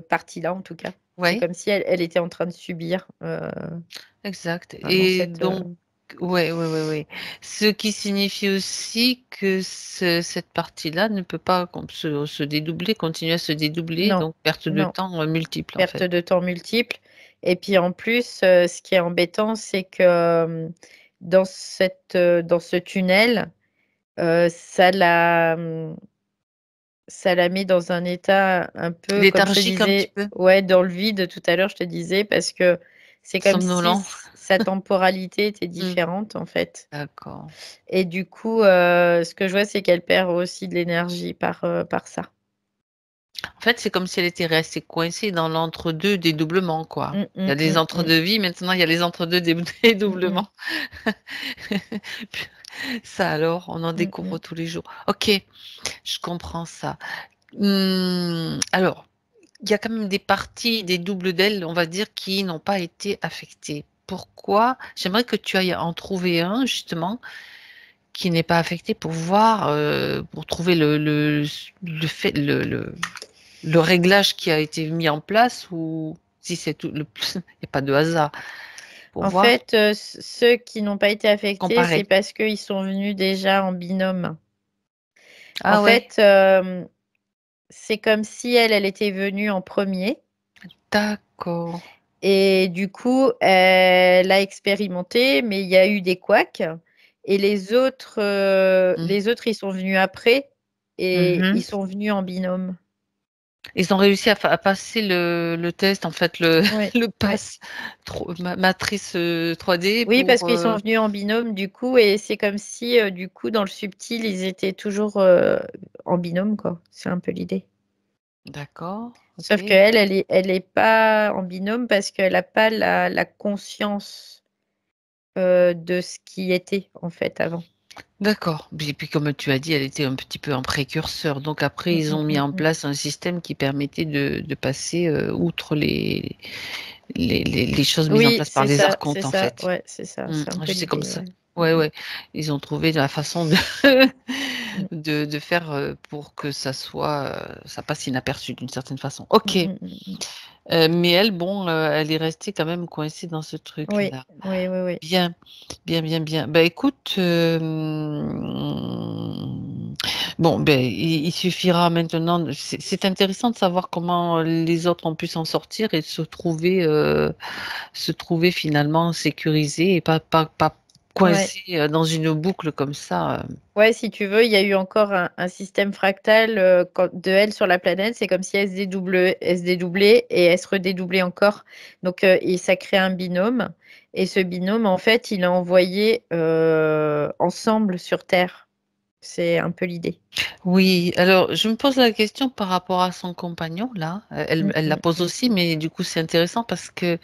partie-là, en tout cas. C'est Ouais, comme si elle était en train de subir exact. vraiment Et donc, ouais, ouais, ouais, ouais. Ce qui signifie aussi que cette partie-là ne peut pas se dédoubler, continuer à se dédoubler, Non, donc perte de non, temps multiple en perte fait. de temps multiple. Et puis en plus, ce qui est embêtant, c'est que dans ce tunnel, euh, ça la, hum, ça la met dans un état un peu, comme je te Léthargique un petit disais, peu, ouais, dans le vide tout à l'heure, je te disais, parce que c'est comme si somnolent. sa temporalité était Hmm, différente, en fait. d'accord. Et du coup, ce que je vois, c'est qu'elle perd aussi de l'énergie par ça. En fait, c'est comme si elle était restée coincée dans l'entre-deux dédoublements, quoi. Hum, Il y hum, a des hum, hum, entre-deux vies, maintenant il y a les entre-deux hum, hum, dédoublements. Ça alors, on en hum, découvre hum. tous les jours. Ok, je comprends ça. Alors, il y a quand même des parties, des doubles d'elle, on va dire, qui n'ont pas été affectées. Pourquoi? J'aimerais que tu ailles en trouver un, justement, qui n'est pas affecté pour voir, pour trouver le fait, le réglage qui a été mis en place ou si c'est tout le plus, il n'y a pas de hasard pour En voir, fait, ceux qui n'ont pas été affectés, c'est comparer. parce qu'ils sont venus déjà en binôme. En Ah ouais, fait, c'est comme si elle était venue en premier. d'accord. Et du coup, elle a expérimenté, mais il y a eu des couacs. Et Mm. les autres, ils sont venus après et ils Mhm. sont venus en binôme. Ils ont réussi à passer le test, en fait, Ouais, le ouais. pass matrice 3D Oui, parce pour. qu'ils sont venus en binôme, du coup, et c'est comme si, du coup, dans le subtil, ils étaient toujours en binôme, quoi. C'est un peu l'idée. D'accord, Sauf ok. qu'elle, elle est pas en binôme parce qu'elle n'a pas la conscience de ce qui était, en fait, avant. D'accord. Et puis, comme tu as dit, elle était un petit peu un précurseur. Donc, après, Mm, ils mm, ont mis mm, en mm. place un système qui permettait de passer outre les choses mises en Oui, place par les archontes, en ça, fait. ouais, c'est ça, c'est un peu C'est comme l'idée, ça. ouais. Mm, Ouais, mm, ouais. Ils ont trouvé la façon de, mm, de faire pour que ça passe inaperçu d'une certaine façon. mm, Ok. mm, mm, mm. Mais elle, bon, elle est restée quand même coincée dans ce Oui, truc-là. oui, oui, oui. Bien, bien, bien, bien. Bah écoute, bon, ben il suffira maintenant. C'est intéressant de savoir comment les autres ont pu s'en sortir et se trouver finalement sécurisés et pas Ouais. coincés dans une boucle comme ça. Ouais, si tu veux, il y a eu encore un système fractal de elle sur la planète. C'est comme si elle se dédoublait et elle se redédoublait encore. Donc, et ça crée un binôme. Et ce binôme, en fait, il est envoyé ensemble sur Terre. C'est un peu l'idée. Oui, alors je me pose la question par rapport à son compagnon là. Mm, Elle la mm. pose aussi, mais du coup c'est intéressant parce que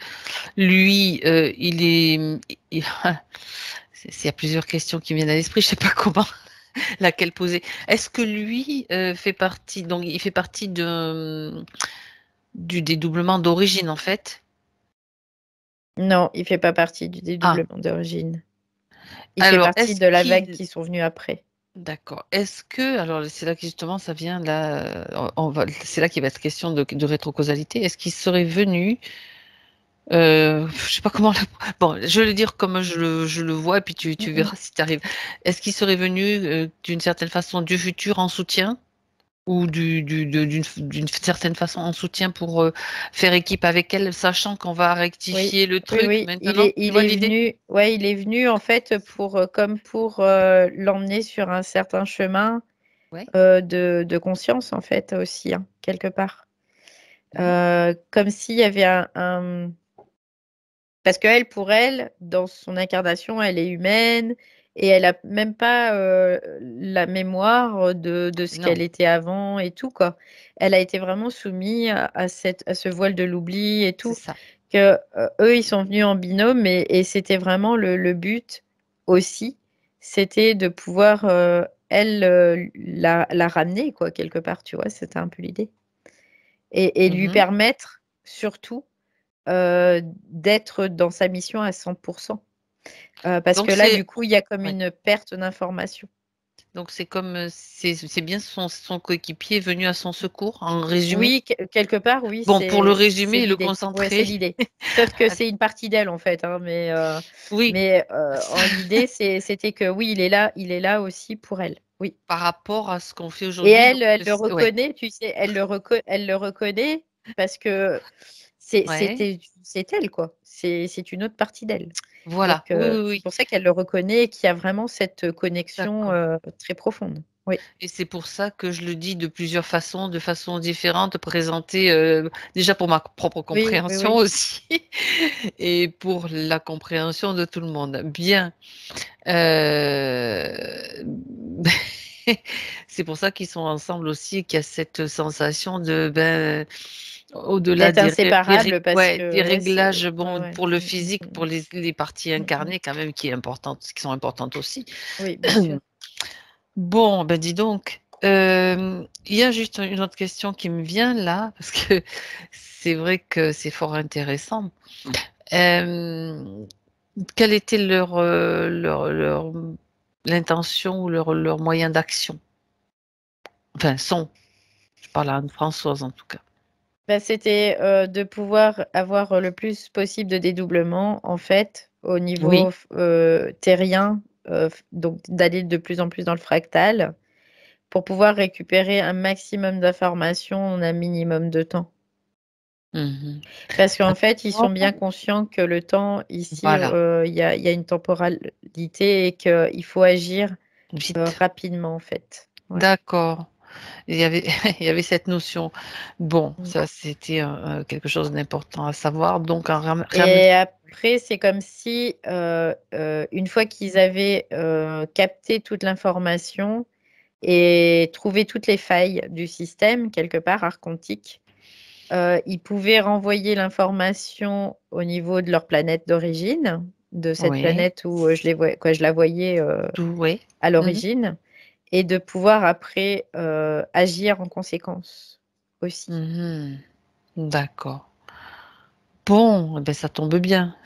lui, il- il y a plusieurs questions qui viennent à l'esprit. Je sais pas comment, laquelle poser. Est-ce que lui fait partie, donc il fait partie du dédoublement d'origine en fait? Non, il fait pas partie du Ah, dédoublement d'origine. Il fait alors partie de la vague qui sont venus après. d'accord. Est-ce que, alors c'est là que justement ça vient là, c'est là qu'il va être question de rétrocausalité. Est-ce qu'il serait venu, je sais pas comment, bon, je vais le dire comme je le vois et puis tu verras si tu arrives. Est-ce qu'il serait venu d'une certaine façon du futur en soutien ou d'une certaine façon en soutien pour faire équipe avec elle, sachant qu'on va Oui, rectifier le oui, truc oui. maintenant? Tu Il vois est l'idée? venu, ouais, il est venu en fait pour, comme pour l'emmener sur un certain chemin Ouais. de conscience en fait aussi, hein, quelque part. Mhm. Comme s'il y avait parce qu'elle, pour elle, dans son incarnation, elle est humaine et elle a même pas la mémoire de ce Non, qu'elle était avant et tout, quoi. Elle a été vraiment soumise à ce voile de l'oubli et c'est tout. ça. Que eux, ils sont venus en binôme et c'était vraiment le but aussi, c'était de pouvoir, elle, la ramener, quoi, quelque part, tu vois, c'était un peu l'idée. Et lui Mhm. permettre surtout d'être dans sa mission à 100%. Parce Donc que là, c'est du coup, il y a comme ouais. une perte d'information. Donc c'est comme c'est bien son coéquipier venu à son secours, en résumé. Oui, quelque part, oui, Bon, pour le c'est résumer et le l'idée. Ouais, c'est concentrer, l'idée. Sauf que c'est une partie d'elle, en fait, hein, oui, en l'idée, c'était que oui, il est là aussi pour elle. Oui. par rapport à ce qu'on fait Et aujourd'hui. Donc elle le ouais, reconnaît, tu sais, elle le reconnaît parce que ouais, c'est elle, quoi. C'est une autre partie d'elle. voilà. Donc, Oui, oui, c'est oui, pour ça qu'elle le reconnaît et qu'il y a vraiment cette connexion d'accord. très profonde. Oui, Et c'est pour ça que je le dis de plusieurs façons, de façon différente, présenter déjà pour ma propre oui, oui, compréhension oui. aussi et pour la compréhension de tout le monde. Bien. Euh, c'est pour ça qu'ils sont ensemble aussi et qu'il y a cette sensation de ben au-delà D'être inséparable parce ouais, des que, ouais, réglages ouais, bon ouais. pour le physique, pour les parties Mm, mm. incarnées quand même qui est importante, qui sont importantes aussi. Oui, bien sûr. Bon, ben dis donc, il y a juste une autre question qui me vient là parce que c'est vrai que c'est fort intéressant. Euh, Quel était l'intention ou leur moyen d'action? Enfin, je parle à Anne-Françoise en tout cas. Bah, c'était de pouvoir avoir le plus possible de dédoublement, en fait, au Oui. niveau terrien, donc d'aller de plus en plus dans le fractal, pour pouvoir récupérer un maximum d'informations en un minimum de temps. Mhm. Parce qu'en fait, ils sont bien Maintenant, conscients que le temps, ici, voilà, il y a une temporalité et qu'il faut agir vite. rapidement, en fait. Ouais. D'accord. Il y avait, il y avait cette notion. Bon, Mm. ça c'était quelque chose d'important à savoir. Donc, en Et après, c'est comme si, une fois qu'ils avaient capté toute l'information et trouvé toutes les failles du système, quelque part, archontique, ils pouvaient renvoyer l'information au niveau de leur planète d'origine, de cette oui, planète où quoi, je la voyais tout, oui. à Mhm. l'origine, et de pouvoir après agir en conséquence aussi. Mhm. D'accord. Bon, eh ben, ça tombe bien.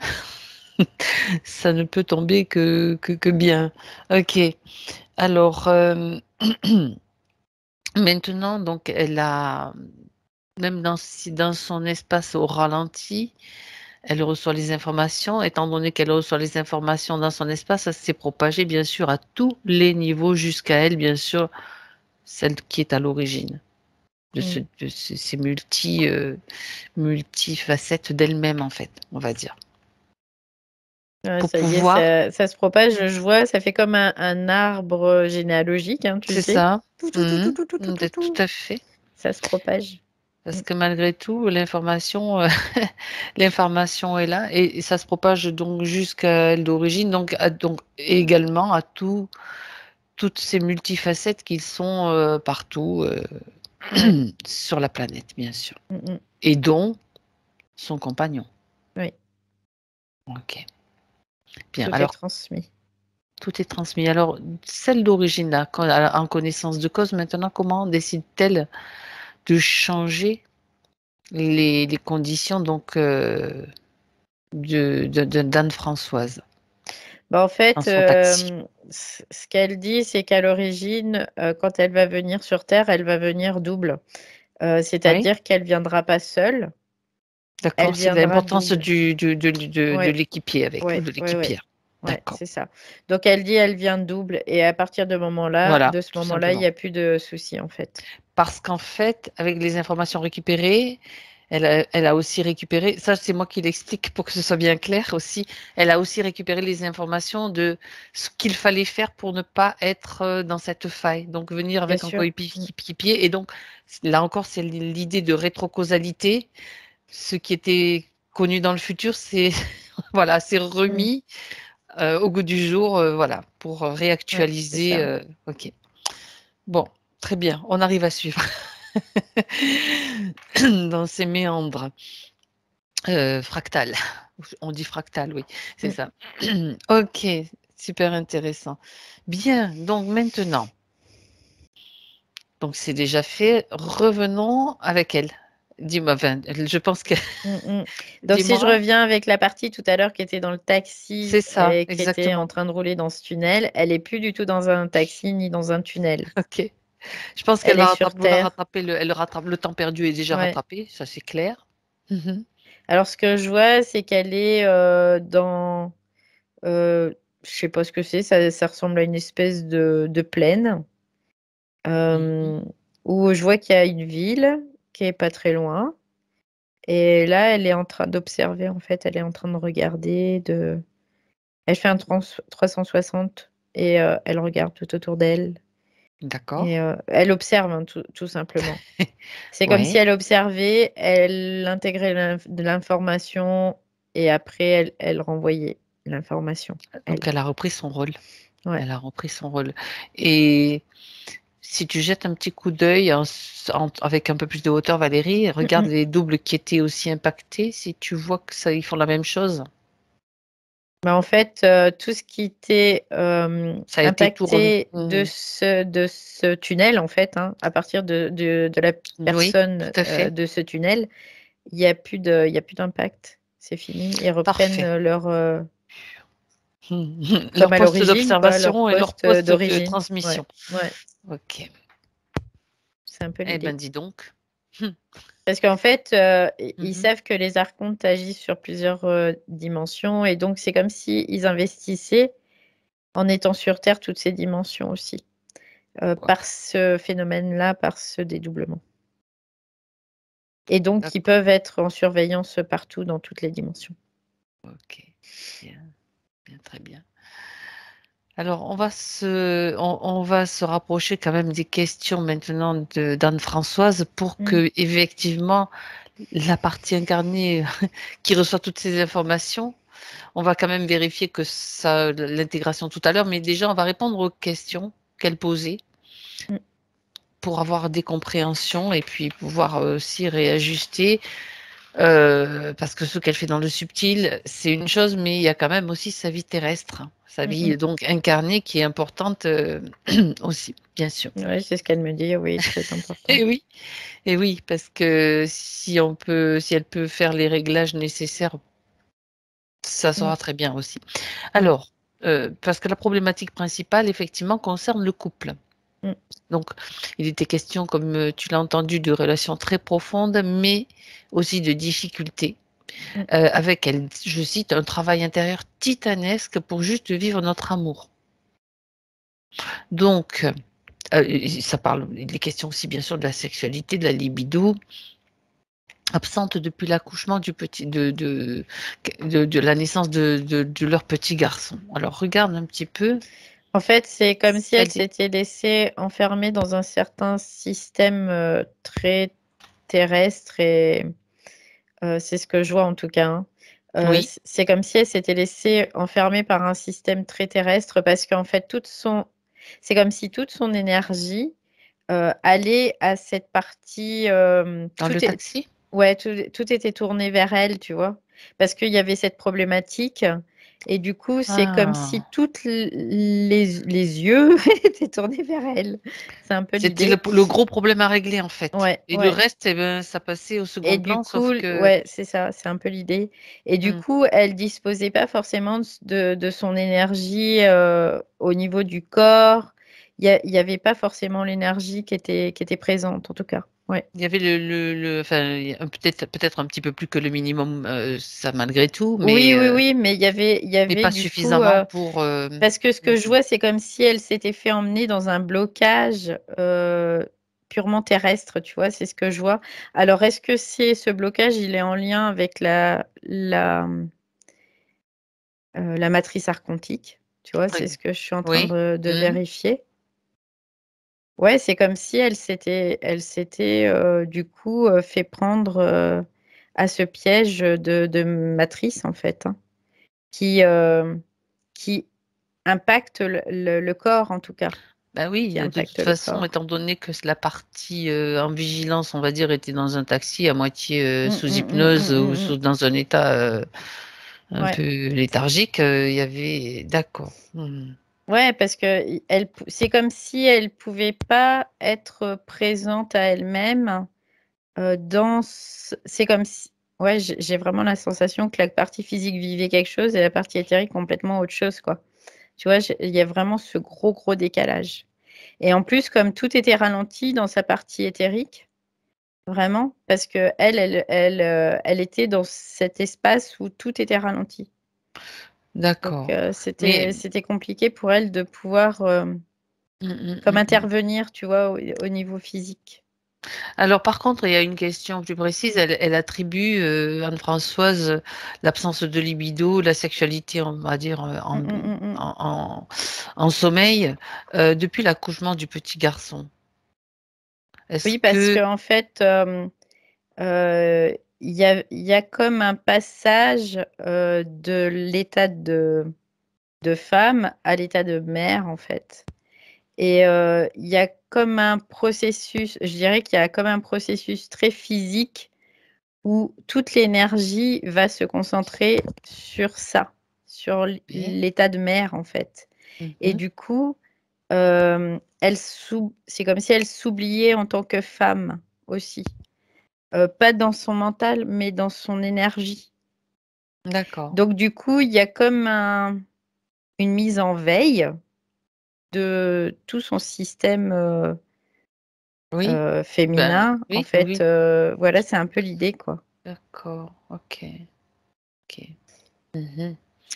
Ça ne peut tomber que bien. Ok. Alors, maintenant, donc, elle a, même si dans son espace au ralenti, elle reçoit les informations. Étant donné qu'elle reçoit les informations dans son espace, ça s'est propagé, bien sûr, à tous les niveaux jusqu'à elle, bien sûr, celle qui est à l'origine Mm. de ces multifacettes d'elle-même, en fait, on va dire. Ouais, Pour ça y est, pouvoir, ça se propage, je vois, ça fait comme un arbre généalogique, hein, tu c'est sais. ça. Tout, tout, tout, tout, Mhm. tout, tout, tout, tout, Tout tout. à fait. Ça se propage. Mm. Parce que malgré tout, l'information, l'information est là et ça se propage donc jusqu'à elle d'origine, donc, donc également à toutes ces multifacettes qui sont partout Ouais. sur la planète, bien sûr, Mm, mm. et dont son compagnon. Oui, Ok, bien. tout est Alors, transmis. tout est transmis. Alors, celle d'origine, là, en connaissance de cause, maintenant, comment décide-t-elle de changer les conditions donc d'Anne-Françoise Bah, en dans fait, son taxi. ce qu'elle dit, c'est qu'à l'origine, quand elle va venir sur Terre, elle va venir double. Oui, C'est-à-dire qu'elle viendra pas seule, elle d'accord. C'est viendra l'importance double. de Ouais, l'équipier avec, ou ouais, de ouais, ouais. l'équipière. Ouais, D'accord. c'est ça. Donc elle dit elle vient double et à partir Voilà, de ce tout moment-là, il y simplement. a plus de soucis en fait. Parce qu'en fait, avec les informations récupérées, elle a aussi récupéré, ça c'est moi qui l'explique pour que ce soit bien clair aussi, elle a aussi récupéré les informations de ce qu'il fallait faire pour ne pas être dans cette faille. Donc venir Bien avec un sûr. Mm, coéquipier. Et donc là encore, c'est l'idée de rétrocausalité. Ce qui était connu dans le futur, c'est voilà, c'est mm. remis au goût du jour, voilà, pour Ouais, c'est réactualiser. ça. Ok. Bon, très bien, on arrive à suivre dans ces méandres fractales. On dit fractal, oui, c'est Mm. ça. Ok, super intéressant. Bien, donc maintenant, donc c'est déjà fait. Revenons avec elle. Dis-moi, enfin, je pense que. Mm, mm. Donc si je Dis-moi, reviens avec la partie tout à l'heure qui était dans le taxi c'est ça, et qui était en exactement. train de rouler dans ce tunnel, elle est plus du tout dans un taxi ni dans un tunnel. Ok. Je pense qu'elle Elle est va sur vouloir Terre. rattraper elle rattrape le temps perdu est déjà Ouais. rattrapé, ça c'est clair. Mhm. Alors ce que je vois, c'est qu'elle est dans, je sais pas ce que c'est, ça ressemble à une espèce de plaine. Mhm. euh, où je vois qu'il y a une ville qui est pas très loin. Et là, elle est en train d'observer, en fait, elle est en train de regarder, elle fait un 360 et elle regarde tout autour d'elle. D'accord. Et elle observe, hein, tout simplement. C'est comme si Ouais. elle observait, elle intégrait de l'information et après, elle renvoyait l'information, Donc elle. elle a repris son rôle. Ouais. Elle a repris son rôle. Et si tu jettes un petit coup d'œil avec un peu plus de hauteur, Valérie, Mm, regarde mm. les doubles qui étaient aussi impactés, si tu vois que ça, ils font la même chose. Bah, en fait, tout ce qui était Ça a été tout remis. impacté de ce tunnel, en fait, hein, à partir de la Oui, tout personne à fait. de ce tunnel, il y a plus d'impact. C'est fini. Ils reprennent Parfait. leur, Leur comme à poste l'origine, quoi, leur d'observation et leur poste poste de d'origine. Ouais, transmission. ouais, Ok. c'est un peu Eh ben, l'idée. dis donc. Parce qu'en fait, ils Mhm. savent que les archontes agissent sur plusieurs dimensions et donc c'est comme si ils investissaient en étant sur Terre toutes ces dimensions aussi. Wow. Par ce phénomène-là, par ce dédoublement. Et donc, ils D'accord. peuvent être en surveillance partout dans toutes les dimensions. Ok. Bien, bien, très bien. Alors, on va se rapprocher quand même des questions maintenant d'Anne-Françoise pour Mm. que, effectivement, la partie incarnée qui reçoit toutes ces informations, on va quand même vérifier que ça, l'intégration tout à l'heure, mais déjà, on va répondre aux questions qu'elle posait Mm. pour avoir des compréhensions et puis pouvoir aussi réajuster. Parce que ce qu'elle fait dans le subtil, c'est une chose, mais il y a quand même aussi sa vie terrestre, hein, sa Mm, vie mm. donc incarnée qui est importante aussi, bien sûr. Oui, c'est ce qu'elle me dit, oui, très important. Et oui, et oui, parce que si elle peut faire les réglages nécessaires, ça Mm. sera très bien aussi. Mm. Alors, parce que la problématique principale, effectivement, concerne le couple. Mm. Donc, il était question, comme tu l'as entendu, de relations très profondes, mais aussi de difficultés Mm. avec elle, je cite, un travail intérieur titanesque pour juste vivre notre amour. Donc, ça parle, il est question aussi bien sûr de la sexualité, de la libido, absente depuis l'accouchement du petit, de la naissance de leur petit garçon. Alors, regarde un petit peu. En fait, c'est comme si elle Elle est- s'était laissée enfermer dans un certain système très terrestre et c'est ce que je vois en tout cas, hein. Oui, C'est comme si elle s'était laissée enfermer par un système très terrestre parce qu'en fait, c'est comme si toute son énergie allait à cette partie, dans le taxi. ouais, tout était tourné vers elle, tu vois? Parce qu'il y avait cette problématique Et du coup, c'est comme si Ah, toutes les yeux étaient tournés vers elle. C'est un peu c'était l'idée. le gros problème à régler, en fait. Ouais, Et le ouais. reste, eh ben, ça passait au Et second du plan, coup, sauf que ouais, c'est ça, c'est un peu l'idée. Et du mmh, coup, elle disposait pas forcément de son énergie au niveau du corps. Il y avait pas forcément l'énergie qui était présente, en tout cas. Ouais. il y avait enfin, il y a peut-être un petit peu plus que le minimum, ça malgré tout, Oui, oui, oui, mais il y mais avait pas du coup, suffisamment pour, parce que ce mmh que je mh. vois, c'est comme si elle s'était fait emmener dans un blocage purement terrestre, tu vois, c'est ce que je vois. Alors, est-ce que c'est ce blocage, il est en lien avec la matrice archontique? Tu vois, c'est Oui. ce que je suis en train Oui. de Mmh. vérifier. Ouais, c'est comme si elle s'était, du coup, fait prendre, à ce piège, de matrice, en fait, hein, qui, qui impacte le corps, en tout cas, Bah, oui, qui de impacte toute le façon, corps. étant donné que la partie, en vigilance, on va dire, était dans un taxi à moitié, Mmh, sous mmh, mmh, hypnose mmh, ou mmh, mmh. dans un état, un Ouais. peu léthargique, il y avait d'accord. Mmh. Ouais, parce que i elle pou c'est comme si elle pouvait pas être présente à elle-même, dans ce c'est comme si ouais, j'ai vraiment la sensation que la partie physique vivait quelque chose et la partie éthérique complètement autre chose, quoi. Tu vois? Il y a vraiment ce gros, gros décalage et en plus, comme tout était ralenti dans sa partie éthérique, vraiment, parce qu'elle était dans cet espace où tout était ralenti. Donc D'accord. c'était Mais c'était compliqué pour elle de pouvoir, mmh mh, comme mmh mh. intervenir, tu vois, au niveau physique. Alors par contre, il y a une question plus précise. Elle attribue, Anne-Françoise, l'absence de libido, la sexualité, on va dire, Mmh, mmh, mmh, mmh. en en sommeil, depuis l'accouchement du petit garçon. Est-ce Oui, parce que qu'en fait, il y a comme un passage, de l'état de femme à l'état de mère, en fait et il y a comme un processus, je dirais qu'il y a comme un processus très physique où toute l'énergie va se concentrer sur ça, sur oui. l'état de mère, en fait Mmh et mh. du coup, c'est comme si elle s'oubliait en tant que femme aussi, pas dans son mental, mais dans son énergie. D'accord. Donc du coup, il y a comme une mise en veille de tout son système, Oui. Ben, féminin. En oui, oui, fait, oui. voilà, c'est un peu l'idée, quoi D'accord. OK. OK. Mmh.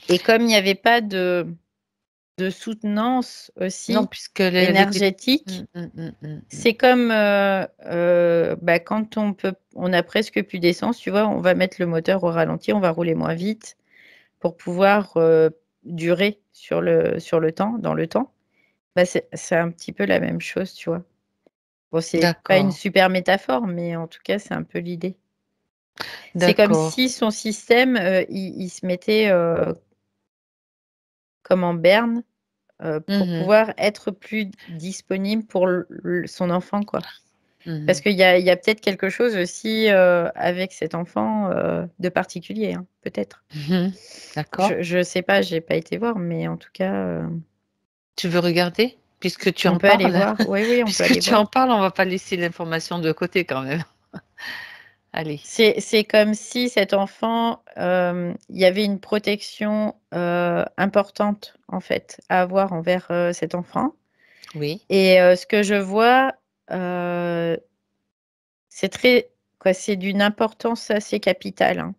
et comme il n'y avait pas de soutenance Non, aussi puisqu'elle était mmh, énergétique, mmh, mmh, mmh, mmh. c'est comme, bah, quand on a presque plus d'essence, tu vois? On va mettre le moteur au ralenti, on va rouler moins vite pour pouvoir, durer sur le temps dans le temps. Bah, c'est un petit peu la même chose, tu vois? Bon, c'est pas une D'accord. super métaphore, mais en tout cas, c'est un peu l'idée. C'est comme D'accord. si son système, il se mettait, comme en berne, pour Mmh mh. pouvoir être plus disponible pour son enfant, quoi. Parce Mmh. qu'il y a peut-être quelque chose aussi, avec cet enfant, de particulier, hein, peut-être. Mmh. D'accord. Je sais pas, j'ai pas été voir, mais en tout cas, Tu veux regarder? Puisque tu on en peut aller parles? voir. Oui, oui, on peut Puisque aller tu en voir. parles, on va pas laisser l'information de côté quand même. Allez. C'est comme si cet enfant, il y avait une protection, importante, en fait, à avoir envers, cet enfant Oui. et ce que je vois, heu, c'est très quoi, c'est d'une importance assez capitale, hein.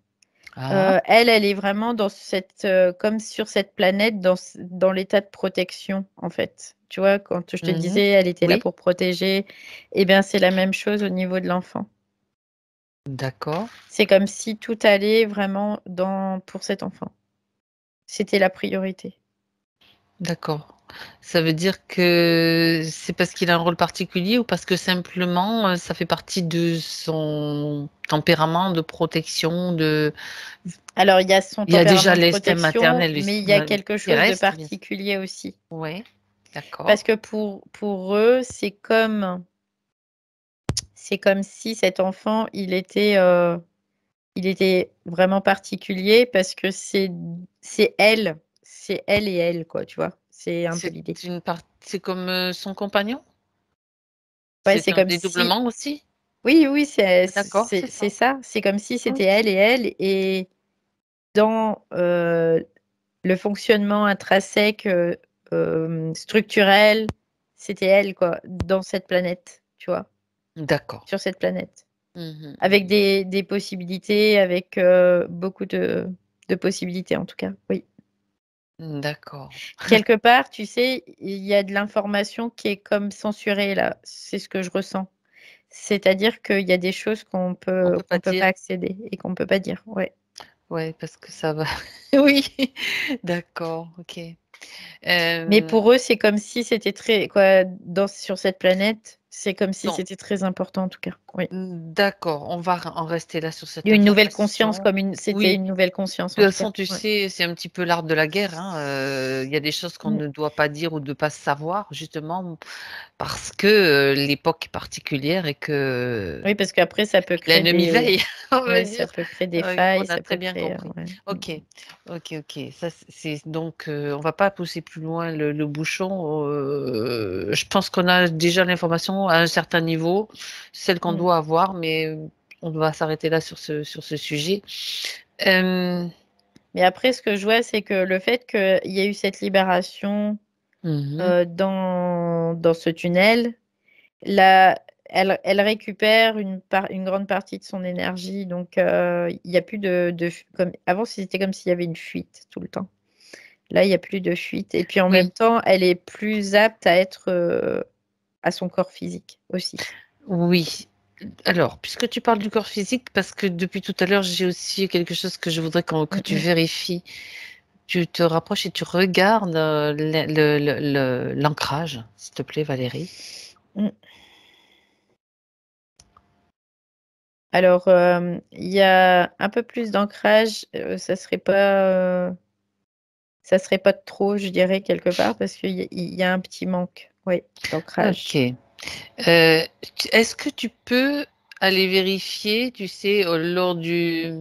Ah. Elle est vraiment dans cette, comme sur cette planète, dans l'état de protection, en fait. Tu vois? Quand je te Mmh mh. disais, elle était là Oui. pour protéger et bien, c'est la même chose au niveau de l'enfant. D'accord. C'est comme si tout allait vraiment pour cet enfant. C'était la priorité. D'accord. Ça veut dire que c'est parce qu'il a un rôle particulier ou parce que simplement, ça fait partie de son tempérament de protection, de Alors, il y a son il y a déjà tempérament de l'instinct protection, maternel mais il y a quelque qui chose de reste bien sûr. particulier aussi. Ouais, Parce d'accord. que pour eux, c'est comme si cet enfant, il il était vraiment particulier parce que c'est elle et elle, quoi, tu vois? C'est un peu l'idée. C'est comme son compagnon? Ouais, C'est c'est un comme si dédoublement aussi? oui, oui, D'accord, c'est c'est ça. ça. C'est comme si c'était OK. elle et elle et dans, le fonctionnement intrinsèque, structurel, c'était elle, quoi, dans cette planète, tu vois? D'accord. Sur cette planète. Mmh mh, Avec mmh. des possibilités, avec, beaucoup de possibilités, en tout cas, oui. D'accord. Quelque part, tu sais, il y a de l'information qui est comme censurée là, c'est ce que je ressens. C'est-à-dire qu'il y a des choses On peut pas qu'on peut dire? pas accéder et qu'on peut pas dire, ouais. Ouais, parce que ça va oui, d'accord, OK. Mais Hem, pour eux, c'est comme si c'était très quoi, sur cette planète, c'est comme si non, c'était très important en tout cas, oui. d'accord, on va en rester là sur Il y cette a une nouvelle conscience information. comme c'était Oui. une nouvelle conscience De en toute tout cas, façon, tu ouais. sais, c'est un petit peu l'art de la guerre, hein, il y a des choses qu'on Mmh. ne doit pas dire ou ne pas savoir justement parce que, l'époque est particulière et que Oui, parce qu'après ça peut créer l'ennemi des veille, on va ouais, ça dire. peut créer des Oui, on failles, a ça très peut bien créer, compris. ouais. Mmh. OK, OK, OK. Ça c'est donc, on va pas pousser plus loin le bouchon, je pense qu'on a déjà l'information à un certain niveau, celle qu'on Mmh. doit avoir, mais, on va s'arrêter là sur ce sujet. Hem, Mais après ce que je vois, c'est que le fait qu'il y ait eu cette libération, mmh dans ce tunnel, là, elle récupère une grande partie de son énergie donc il y a plus de f comme avant, c'était comme s'il y avait une fuite tout le temps. Là, il y a plus de fuite et puis en même Oui, temps, elle est plus apte à être, à son corps physique aussi. oui. Alors, puisque tu parles du corps physique, parce que depuis tout à l'heure, j'ai aussi quelque chose que je voudrais que Mmh tu mh. vérifies. Tu te rapproches et tu regardes, l'ancrage, s'il te plaît, Valérie. Mmh. Alors, il y a un peu plus d'ancrage, ça serait pas trop, je dirais, quelque part, parce qu'il y a un petit manque, oui, OK. d'ancrage. Tu est-ce que tu peux aller vérifier, tu sais, lors du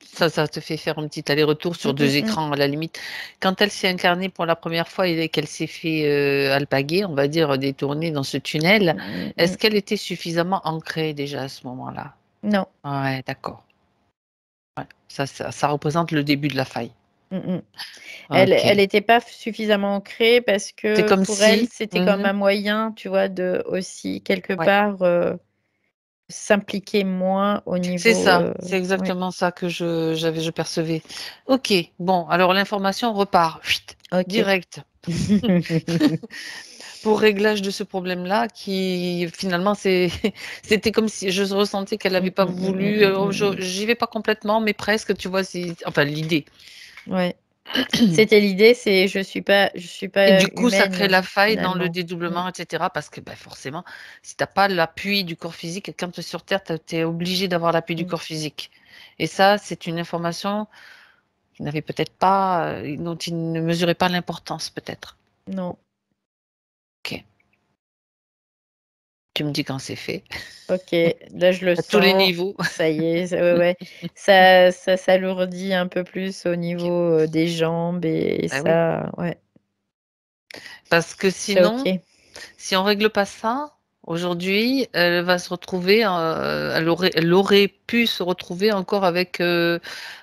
ça te fait faire un petit aller-retour sur Mmh, mmh 2 mh. écrans à la limite. Quand elle s'est incarnée pour la première fois et qu'elle s'est fait, alpaguer, on va dire, détourner dans ce tunnel, Mmh mh. est-ce qu'elle était suffisamment ancrée déjà à ce moment-là? Non. Ouais, d'accord. Ouais, ça représente le début de la faille. Mmh mh. Elle OK. était pas suffisamment ancrée parce C'est que comme pour elle, si c'était comme mmh un moyen, tu vois, de aussi quelque ouais, part, s'impliquer moins au c'est niveau, ça, c'est oui. exactement ça que je percevais. OK, bon, alors l'information repart, Chut, OK. direct, pour réglage de ce problème-là qui finalement c'était comme si je ressentais qu'elle Mmh n'avait pas mh, mmh mh, voulu, mmh mh, mmh. j'y vais pas complètement, mais presque, tu vois? C'est enfin l'idée. Ouais. C'était l'idée, c'est je suis Et pas du coup, ça crée humaine la faille dans le finalement. Mmh. dédoublement et cetera parce que, bah, forcément, si tu as pas l'appui du corps physique, quand tu es sur terre, tu es obligé d'avoir l'appui du Mmh. corps physique et ça, c'est une information qu'ils n'avaient peut-être pas, dont ils ne mesuraient pas l'importance peut-être. Non. OK. Tu me dis quand c'est fait, OK, là je le à tous les sens, niveaux. ça y est, ouais, ouais, ça s'alourdit un peu plus au OK. niveau, des jambes et Bah, oui, ça ouais, parce que c'est sinon, OK. si on règle pas ça, aujourd'hui, elle va se retrouver, elle aurait pu se retrouver encore avec,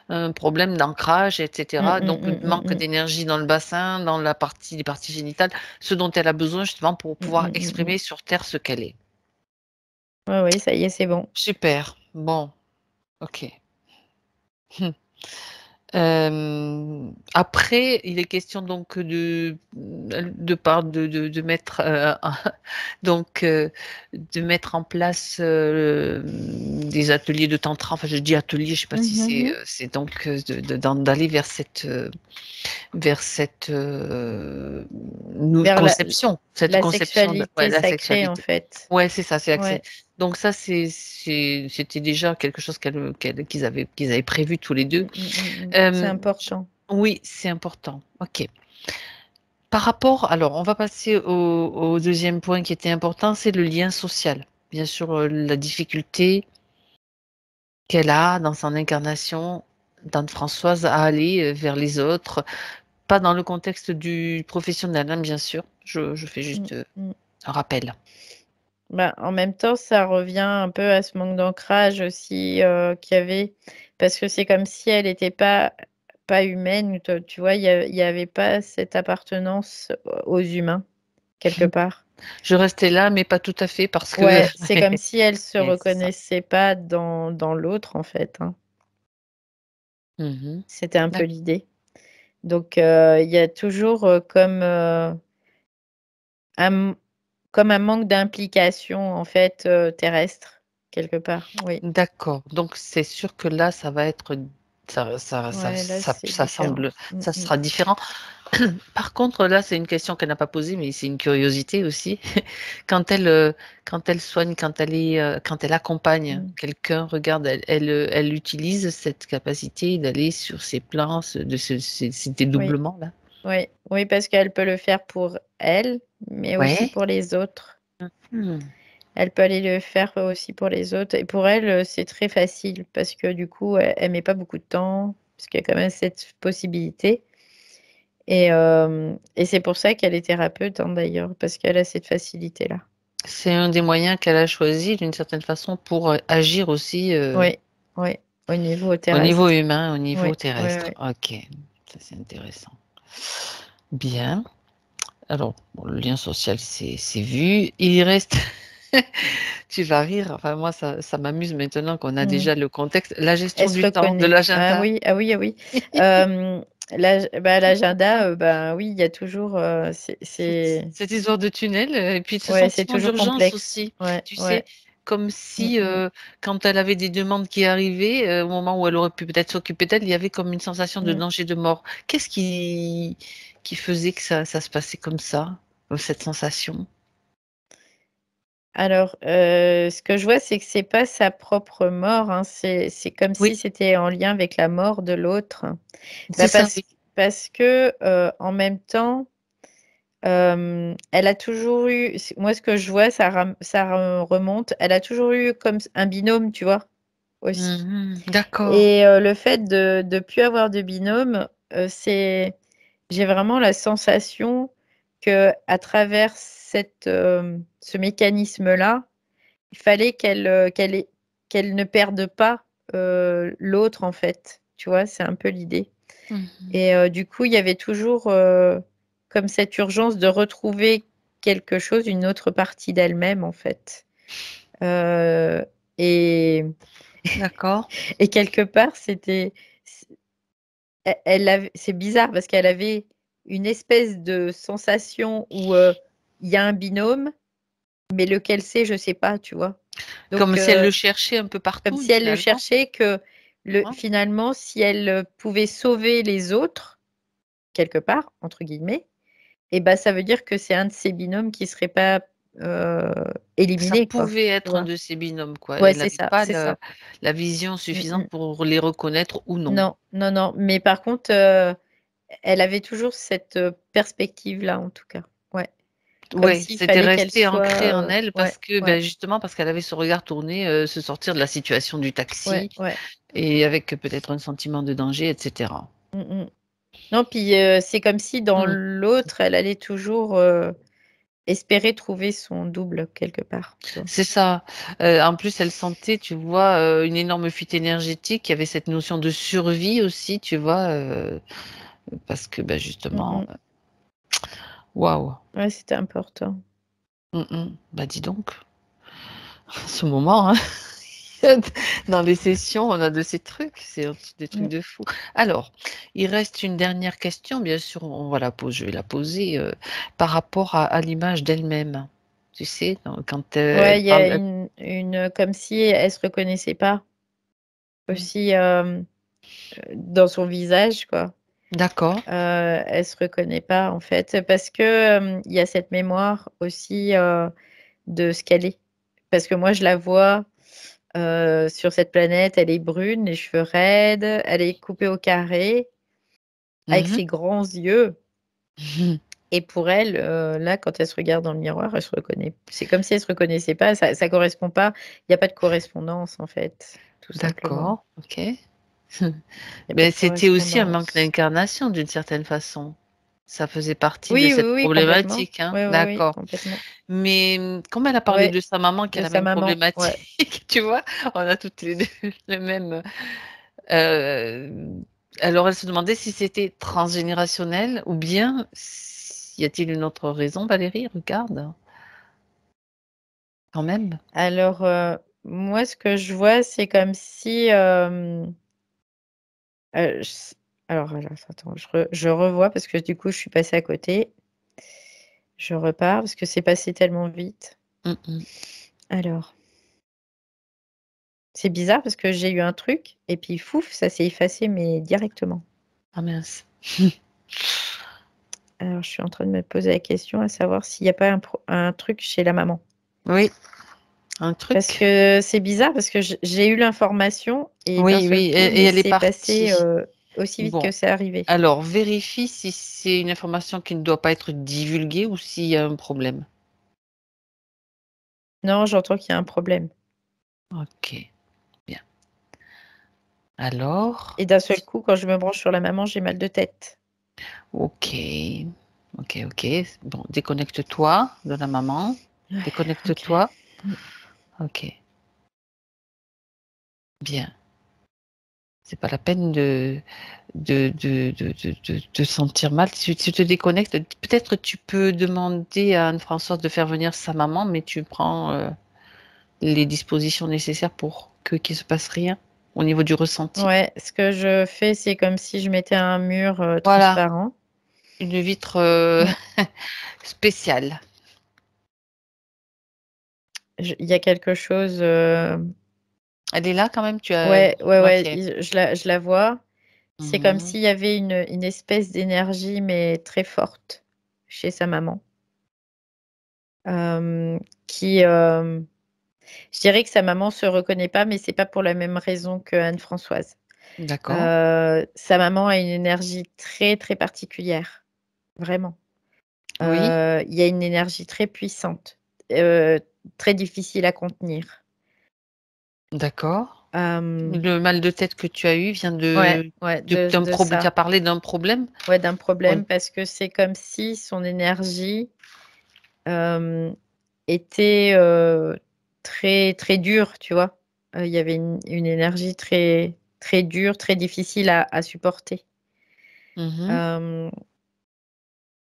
un problème d'ancrage et Mmh cetera, mh, donc mmh, mmh manque mh. d'énergie dans le bassin, dans les parties génitales, ce dont elle a besoin justement pour Mmh pouvoir mh, mmh mh. exprimer sur terre ce qu'elle est. Ouais, oui, ça y est, c'est bon. Super, bon, OK. Après, il est question donc de mettre, donc de mettre en place, des ateliers de tantra. Enfin, je dis atelier, je sais pas Mmh si mh, mmh. c'est donc, d'aller vers cette, nou Vers conception, cette la conception de ouais, sexualité la sacrée en sexualité. fait. Ouais, c'est ça, c'est accès. Ouais. Donc ça, c'était déjà quelque chose qu'ils avaient prévu tous les 2. Mmh mh, mmh mh. C'est Hem, important. oui, c'est important. OK. Par rapport alors on va passer au 2e point qui était important, c'est le lien social. Bien sûr, la difficulté qu'elle a dans son incarnation d'Anne-Françoise à aller vers les autres, pas dans le contexte du professionnel, hein, bien sûr. Je fais Mmh, juste mmh. un rappel. Bah, en même temps, ça revient un peu à ce manque d'ancrage aussi, qu'il y avait parce que c'est comme si elle était pas humaine, tu vois? Il y avait pas cette appartenance aux humains, quelque part. Je restais là, mais pas tout à fait parce que Ouais, c'est comme si elle se c'est ça. reconnaissait pas dans l'autre, en fait, hein. Mmh. C'était un peu D'ac l'idée. Donc il y a toujours, un comme un manque d'implication, en fait, terrestre, quelque part, oui. d'accord, donc c'est sûr que là, ça va être Ouais, là, c'est ça différent. semble Mmh ça mh. sera différent. Par contre, là, c'est une question qu'elle n'a pas posée, mais c'est une curiosité aussi. Quand quand elle soigne, quand elle accompagne Mmh. quelqu'un, regarde, elle utilise cette capacité d'aller sur ces plans, ces Oui, dédoublements-là? oui, oui, parce qu'elle peut le faire pour elle, mais aussi Ouais. pour les autres. Mmh. Elle peut aller le faire aussi pour les autres et pour elle, c'est très facile parce que du coup, elle met pas beaucoup de temps, parce qu'il y a quand même cette possibilité et c'est pour ça qu'elle est thérapeute, hein, d'ailleurs, parce qu'elle a cette facilité-là. C'est un des moyens qu'elle a choisi d'une certaine façon pour, agir aussi, Oui, oui, au niveau au niveau terrestre. humain, au Oui, niveau oui, terrestre. oui. OK, ça c'est intéressant. Bien. Alors, bon, le lien social, c'est vu. Il reste tu vas rire, enfin moi ça m'amuse maintenant qu'on a Mmh. déjà le contexte, la gestion Elle se du temps, de reconnaît. Ah l'agenda. oui, ah oui, ah oui. L'agenda, bah, oui, il y a toujours, Cette histoire de tunnel, et puis ce ouais, c'est sentiment toujours d'urgence complexe. aussi. Ouais, Tu sais? ouais. Comme Mmh si, mh. quand elle avait des demandes qui arrivaient, au moment où elle aurait pu peut-être s'occuper d'elle, il y avait comme une sensation de Mmh. danger, de mort. Qu'est-ce qui faisait que ça se passait comme ça, cette sensation? Alors, ce que je vois, c'est que c'est pas sa propre mort, hein, c'est comme si Oui, c'était en lien avec la mort de l'autre. c'est Bah, ça, oui. parce que, en même temps, elle a toujours eu moi, ce que je vois, ça remonte, elle a toujours eu comme un binôme, tu vois? Aussi Mmh. D'accord. et le fait de plus avoir de binôme, c'est j'ai vraiment la sensation qu'à travers ce mécanisme-là, il fallait qu'elle ne perde pas, l'autre, en fait, tu vois? C'est un peu l'idée Mmh. et du coup, il y avait toujours, comme cette urgence de retrouver quelque chose, une autre partie d'elle-même, en fait, heu et D'accord. et quelque part, c'était c elle avait c'est bizarre parce qu'elle avait une espèce de sensation où, il y a un binôme, mais lequel c'est, je sais pas, tu vois? Comme Donc si elle le cherchait un peu comme partout, si elle le finalement? cherchait, que le Hein? finalement, si elle, pouvait «sauver» les autres, quelque part, entre guillemets, et bah, ça veut dire que c'est un de ses binômes qui serait pas, heu, Ça éliminé, quoi, pouvait tu être un vois? de ses binômes, quoi. Ouais, Elle n'avait pas c'est ça. la vision Mmh suffisante mh. pour les reconnaître ou non. Non, non, non, mais par contre, elle avait toujours cette, perspective-là, en tout cas. Ouais, comme Ouais, s'il c'était fallait qu'elle resté ancré soit, en elle ouais, parce que, ouais, ben, justement, parce qu'elle avait ce regard tourné, se sortir de la situation du ouais, taxi ouais. et avec peut-être un sentiment de danger et cetera. Mmh mh. Non, puis, c'est comme si dans Mmh. l'autre, elle allait toujours, espérer trouver son double quelque part, tu vois? C'est ça. En plus, elle sentait, tu vois, une énorme fuite énergétique. Il y avait cette notion de survie aussi, tu vois, parce que, bah, Mmh justement, mh. waouh! Ouais, c'était important. Mmh mh. Bah, dis donc, ce moment, hein. Dans les sessions, on a de ces trucs, c'est des trucs Mmh. de fou. Alors, il reste une dernière question, bien sûr, on va la poser, je vais la poser, par rapport à l'image d'elle-même. Tu sais, quand, Ouais, elle il y a parle comme si elle se reconnaissait pas mmh, aussi, dans son visage, quoi. d'accord. Elle se reconnaît pas, en fait, parce que, il y a cette mémoire aussi, de ce qu'elle est. Parce que moi, je la vois, sur cette planète, elle est brune, les cheveux raides, elle est coupée au carré, avec Mmh mh. ses grands yeux. Et pour elle, là, quand elle se regarde dans le miroir, elle se reconnaît. C'est comme si elle se reconnaissait pas, ça correspond pas. Il y a pas de correspondance, en fait, tout simplement. D'accord, OK. Il y a pas Mais de c'était aussi un manque correspondance. d'incarnation d'une certaine façon. Ça faisait partie de Oui, oui, cette oui, complètement. problématique, hein? Oui, oui, oui, D'accord. complètement. Mais, comme elle a parlé Ouais, de sa maman qui a de la sa même maman, ouais. problématique, tu vois? On a toutes les 2 le même, alors elle se demandait si c'était transgénérationnel ou bien y a-t-il une autre raison, Valérie? Regarde, quand même. Alors, moi, ce que je vois, c'est comme si, s alors attends, je revois parce que du coup, je suis passée à côté. Je repars parce que c'est passé tellement vite. Mmh mh. Alors, c'est bizarre parce que j'ai eu un truc et puis fouf, ça s'est effacé, mais directement. Ah mince. Alors, je suis en train de me poser la question à savoir s'il y a pas un truc chez la maman. Oui, un Parce truc? que c'est bizarre parce que j'ai eu l'information et d'un Oui, seul oui coup, et mais elle est c'est passé, partie. aussi vite que Bon, c'est arrivé. alors vérifie si c'est une information qui ne doit pas être divulguée ou s'il y a un problème. Non, j'entends qu'il y a un problème OK, bien. Alors? et d'un seul coup, quand je me branche sur la maman, j'ai mal de tête. OK. OK, OK. Bon, déconnecte-toi de la maman. Ouais, OK. Déconnecte-toi. Mmh. OK, bien. C'est pas la peine de te sentir mal. Si tu te déconnectes, peut-être tu peux demander à Anne-Françoise de faire venir sa maman, mais tu prends, les dispositions nécessaires pour qu'il se passe rien au niveau du ressenti. Ouais, ce que je fais, c'est comme si je mettais un mur, Voilà, transparent. une vitre, Mmh. spéciale. Il y a quelque chose, Elle est là quand même? Tu as ouais, ouais, ouais, OK. je la vois. C'est comme Mmh. s'il y avait une espèce d'énergie, mais très forte chez sa maman, qui, je dirais que sa maman se reconnaît pas, mais c'est pas pour la même raison que Anne-Françoise. D'accord. Sa maman a une énergie très, très particulière, vraiment. Oui, Il y a une énergie très puissante, heu, très difficile à contenir. d'accord. Hem, Le mal de tête que tu as eu vient ouais, ouais, d'un de tu as ça. parlé d'un problème? Ouais, d'un Oui. problème parce que c'est comme si son énergie, hem, était, très, très dure, tu vois? Il y avait une énergie très, très dure, très difficile à supporter. Mmh. Hem,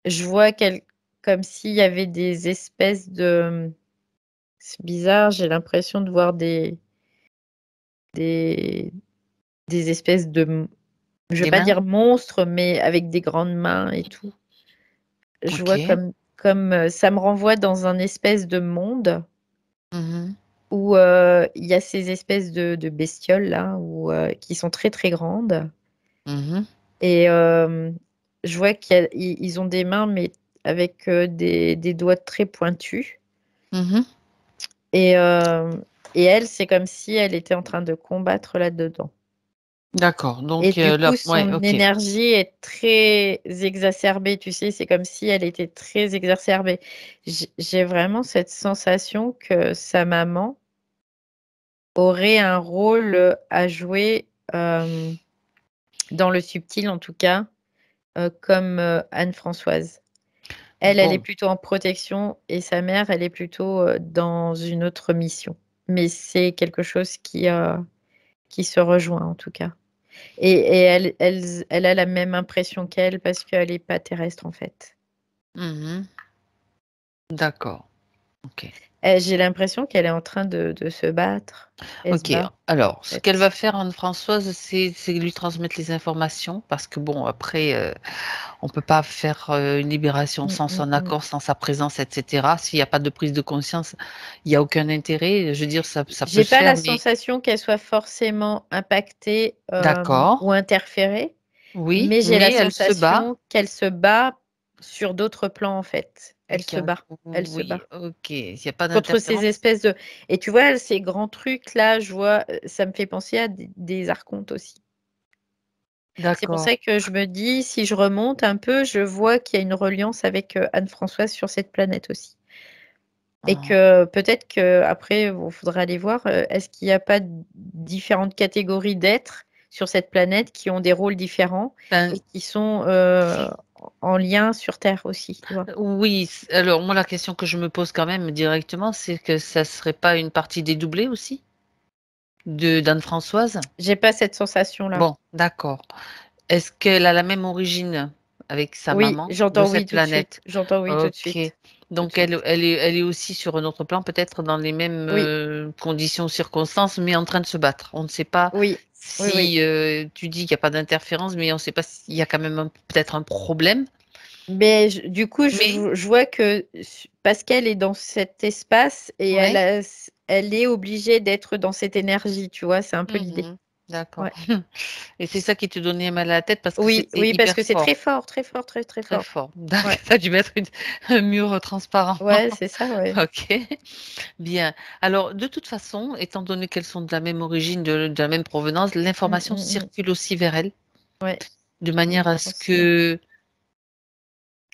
je vois comme s'il y avait des espèces de, c'est bizarre, j'ai l'impression de voir des des espèces de je vais Des pas mains? dire monstres, mais avec des grandes mains et tout. Je vois OK. ça me renvoie dans un espèce de monde Mmh. où, il y a ces espèces de bestioles là, où, qui sont très, très grandes Mmh. et je vois ils ont des mains, mais avec, des doigts très pointus Mmh. et et elle, c'est comme si elle était en train de combattre là-dedans D'accord, et donc du coup, là ouais, son OK. énergie est très exacerbée, tu sais? C'est comme si elle était très exacerbée. J'ai vraiment cette sensation que sa maman aurait un rôle, à jouer, dans le subtil en tout cas, comme, Anne-Françoise. Elle est Bon. plutôt en protection et sa mère, elle est plutôt, dans une autre mission. Mais c'est quelque chose qui se rejoint en tout cas et elle a la même impression qu'elle parce qu'elle est pas terrestre en fait. Mmh. D'accord, OK. J'ai l'impression qu'elle est en train de se battre. Elle se OK, bat alors en ce qu'elle va fait. faire Anne-Françoise, c'est lui transmettre les informations parce que bon après, on peut pas faire, une libération Mmh, sans mmh, son mmh. accord, sans sa présence et cetera. S'il y a pas de prise de conscience, il y a aucun intérêt. Je veux dire ça peut J'ai se pas faire la mais sensation qu'elle soit forcément impactée, d'accord, ou interférée, oui, mais j'ai la mais elle se bat. sensation qu'elle se bat sur d'autres plans, en fait. Et Elle qu'il se y a bat, elle se oui, bat OK, il y a pas contre ces d'interférence? espèces de et tu vois, ces grands trucs là, je vois, ça me fait penser à des archontes aussi. C'est pour D'accord. ça que je me dis, si je remonte un peu, je vois qu'il y a une reliance avec Anne-Françoise sur cette planète aussi. Et Ah. que peut-être qu'après, il faudra aller voir, est-ce qu'il n'y a pas différentes catégories d'êtres sur cette planète qui ont des rôles différents Ben, et qui sont en lien sur Terre aussi, tu vois. oui, alors moi la question que je me pose quand même directement, c'est que ça serait pas une partie dédoublée aussi de d'Anne-Françoise? J'ai pas cette sensation-là. Bon, d'accord. Est-ce qu'elle a la même origine avec sa Oui, maman de j'entends oui cette tout de suite. planète? J'entends oui tout de OK. suite. Tout de Donc elle suite. elle est aussi sur un autre plan, peut-être dans les mêmes, Oui, conditions, circonstances, mais en train de se battre. On ne sait pas oui, oui, oui. si, tu dis qu'il y a pas d'interférence, mais on ne sait pas s'il y a quand même peut-être un problème. Mais du coup, Mais je vois que parce qu'elle est dans cet espace et ouais. elle est obligée d'être dans cette énergie, tu vois, c'est un peu l'idée. Mmh. D'accord. Ouais. Et c'est ça qui te donnait mal à la tête parce que Oui, c'était oui, parce hyper que c'est fort, très fort, très fort, très, très très fort. fort. D'accord, Ouais, tu as dû mettre un mur transparent. ouais, c'est ça, ouais. OK, bien. Alors de toute façon, étant donné qu'elles sont de la même origine, de la même provenance, Mm, l'information mm, mm. circule aussi vers elles, Ouais, de je manière à ce pense, ouais. que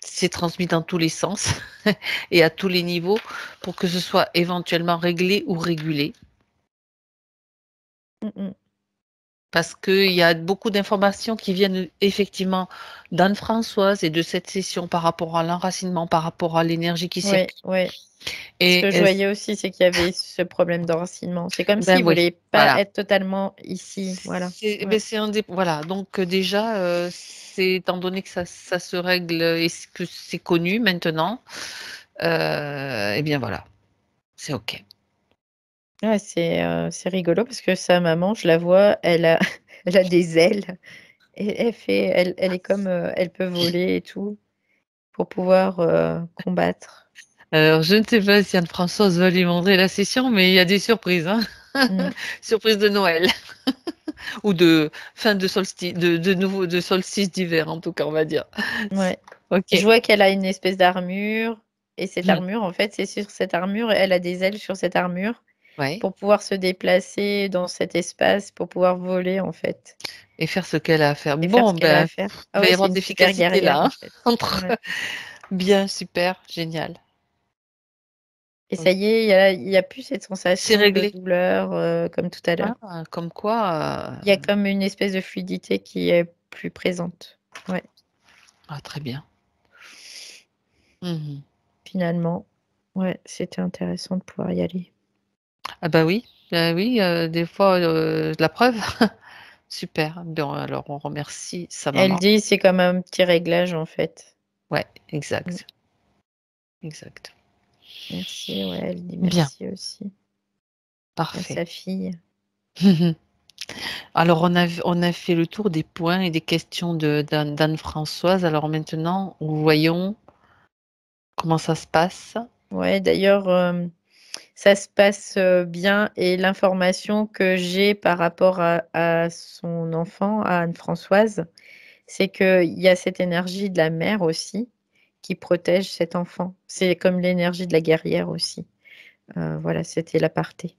c'est transmis dans tous les sens et à tous les niveaux pour que ce soit éventuellement réglé ou régulé. Mm, mm. Parce qu'il y a beaucoup d'informations qui viennent effectivement d'Anne-Françoise et de cette session par rapport à l'enracinement, par rapport à l'énergie qui Ouais, circule ouais. Ce et que je est-ce voyais aussi, c'est qu'il y avait ce problème d'enracinement. C'est comme ben s'ils oui, voulaient pas voilà. être totalement ici, voilà. Ouais. C'est un des voilà, donc déjà, c'est étant donné que ça se règle et que c'est connu maintenant, et bien voilà, c'est OK. Ouais, c'est rigolo parce que sa maman, je la vois, elle a elle a des ailes et elle est comme, elle peut voler et tout pour pouvoir, combattre. Alors je ne sais pas si Anne-Françoise va lui montrer la session, mais il y a des surprises, hein. Mmh, Surprise de Noël. Ou de fin de solstice, de solstice d'hiver, en tout cas, on va dire. ouais. OK. Je vois qu'elle a une espèce d'armure et cette Mmh. armure, en fait, c'est sur cette armure, elle a des ailes sur cette armure Ouais, pour pouvoir se déplacer dans cet espace, pour pouvoir voler, en fait et faire ce qu'elle a à faire. et faire Bon, ce qu'elle a à ben, faire. il Ah va y ouais, c'est avoir une de super l'efficacité là, guerrière, hein, en fait. entre Ouais. bien, super, génial. Et OK. ça y est, il y a plus cette C'est sensation de réglé. douleur, comme tout à l'heure. Ah, comme quoi, Il y a comme une espèce de fluidité qui est plus présente. Ouais, ah très bien. Mmh. finalement. Ouais, c'était intéressant de pouvoir y aller. Ah bah oui, des fois, la preuve. Super. Bon, alors on remercie sa Elle maman. dit: «C'est comme un petit réglage, en fait». Ouais, Mmh. exact, exact. Merci, ouais, elle dit Bien, merci aussi à parfait. sa fille. Alors on a fait le tour des points et des questions d'Anne-Françoise. Alors maintenant, voyons comment ça se passe. Ouais, d'ailleurs, ça se passe, bien et l'information que j'ai par rapport à son enfant, à Anne-Françoise, c'est qu'il y a cette énergie de la mère aussi qui protège cet enfant. C'est comme l'énergie de la guerrière aussi. Voilà, c'était l'aparté.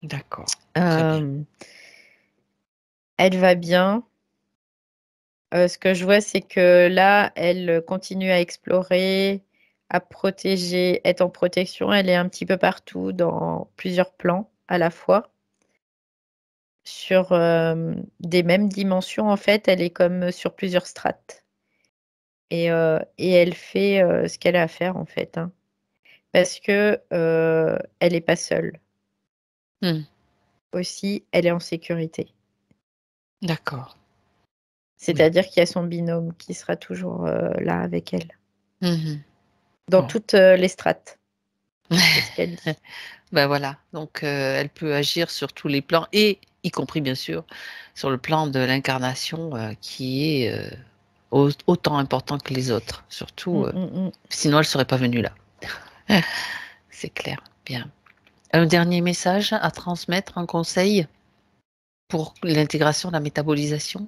D'accord, très bien. Hem, Elle va bien. Ce que je vois, c'est que là, elle continue à explorer, à protéger, être en protection. Elle est un petit peu partout dans plusieurs plans à la fois. Sur, des mêmes dimensions, en fait, elle est comme sur plusieurs strates et elle fait, ce qu'elle a à faire, en fait, hein. Parce que, elle est pas seule. Mmh, Aussi, elle est en sécurité. d'accord, oui. C'est-à-dire qu'il y a son binôme qui sera toujours, là avec elle, Mmh. dans Bon. toutes, les strates. C'est ce qu'elle dit. Ben voilà, donc elle peut agir sur tous les plans et y compris bien sûr sur le plan de l'incarnation, qui est, autant important que les autres. Surtout, Mmh, mmh mh. sinon elle ne serait pas venue là. C'est clair, bien. Un dernier message à transmettre, un conseil pour l'intégration, la métabolisation?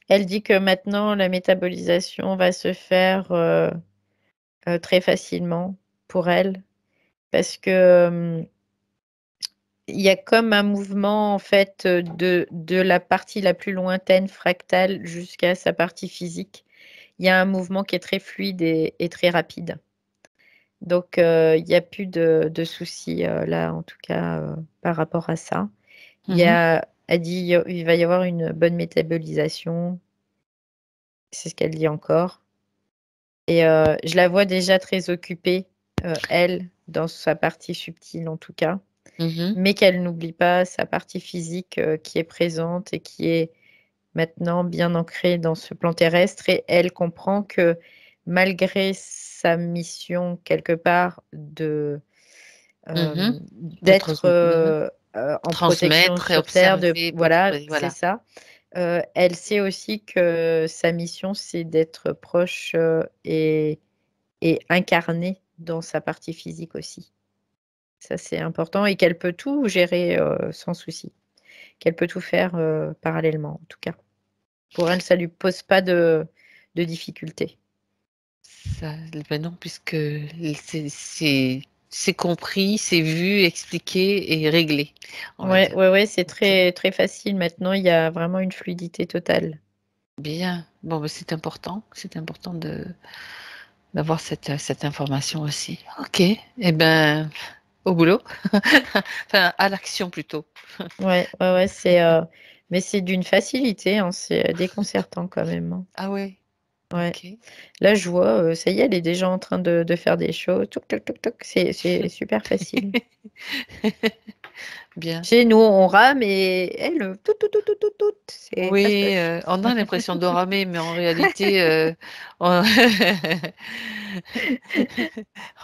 Elle dit que maintenant la métabolisation va se faire, très facilement pour elle parce que, il y a comme un mouvement en fait de la partie la plus lointaine fractale jusqu'à sa partie physique. Il y a un mouvement qui est très fluide et très rapide. Donc il n'y a plus de soucis là, en tout cas par rapport à ça. Elle dit il va y avoir une bonne métabolisation. C'est ce qu'elle dit encore. Et je la vois déjà très occupée, elle, dans sa partie subtile en tout cas. Mais qu'elle n'oublie pas sa partie physique qui est présente et qui est maintenant bien ancrée dans ce plan terrestre. Et elle comprend que malgré sa mission quelque part d'être en protection transmettre et sur Terre, observer, voilà, c'est voilà. ça. Elle sait aussi que sa mission, c'est d'être proche et incarnée dans sa partie physique aussi. Ça, c'est important et qu'elle peut tout gérer sans souci. Qu'elle peut tout faire parallèlement, en tout cas. Pour elle, ça lui pose pas de difficultés. Ça, ben non, puisque c'est compris, c'est vu, expliqué et réglé, on va dire. Ouais, c'est Ok. très, très facile. Maintenant, il y a vraiment une fluidité totale. Bien. Bon, ben, c'est important. C'est important d'avoir cette information aussi. Ok. Eh ben, au boulot. Enfin, à l'action plutôt. Ouais, mais c'est d'une facilité, hein, c'est déconcertant quand même, hein. Ah ouais. Ouais. Ok. Là, je vois, ça y est, elle est déjà en train de faire des choses. Toc, toc, toc, toc. C'est super facile. Bien. Chez nous, on rame et elle, tout, tout, tout, tout, tout, tout. C'est fast, Oui, fast. on a l'impression de ramer, mais en réalité, on...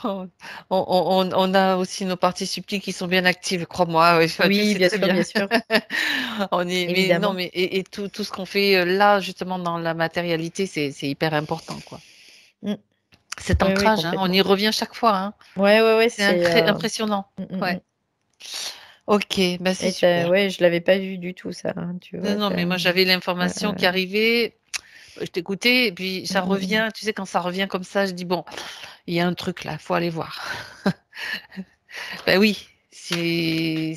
on, on a aussi nos parties subtiles qui sont bien actives, crois-moi. Oui, enfin, tu Oui, sais très bien bien. sûr, Mais non, évidemment. mais et tout ce qu'on fait là, justement, dans la matérialité, c'est hyper important, quoi. Mm. Cet Oui, ancrage, hein, on y complètement. revient chaque fois, hein. Ouais, C'est c'est. impressionnant. Mm. Ouais. Ok, bah c'est Et super. ouais, je l'avais pas vu du tout, ça, hein, tu Non, vois. non, mais moi j'avais l'information qui Ouais. arrivait. Je t'écoutais, et puis ça Mm. revient. Tu sais, quand ça revient comme ça, je dis bon, il y a un truc là, faut aller voir. Ben oui, c'est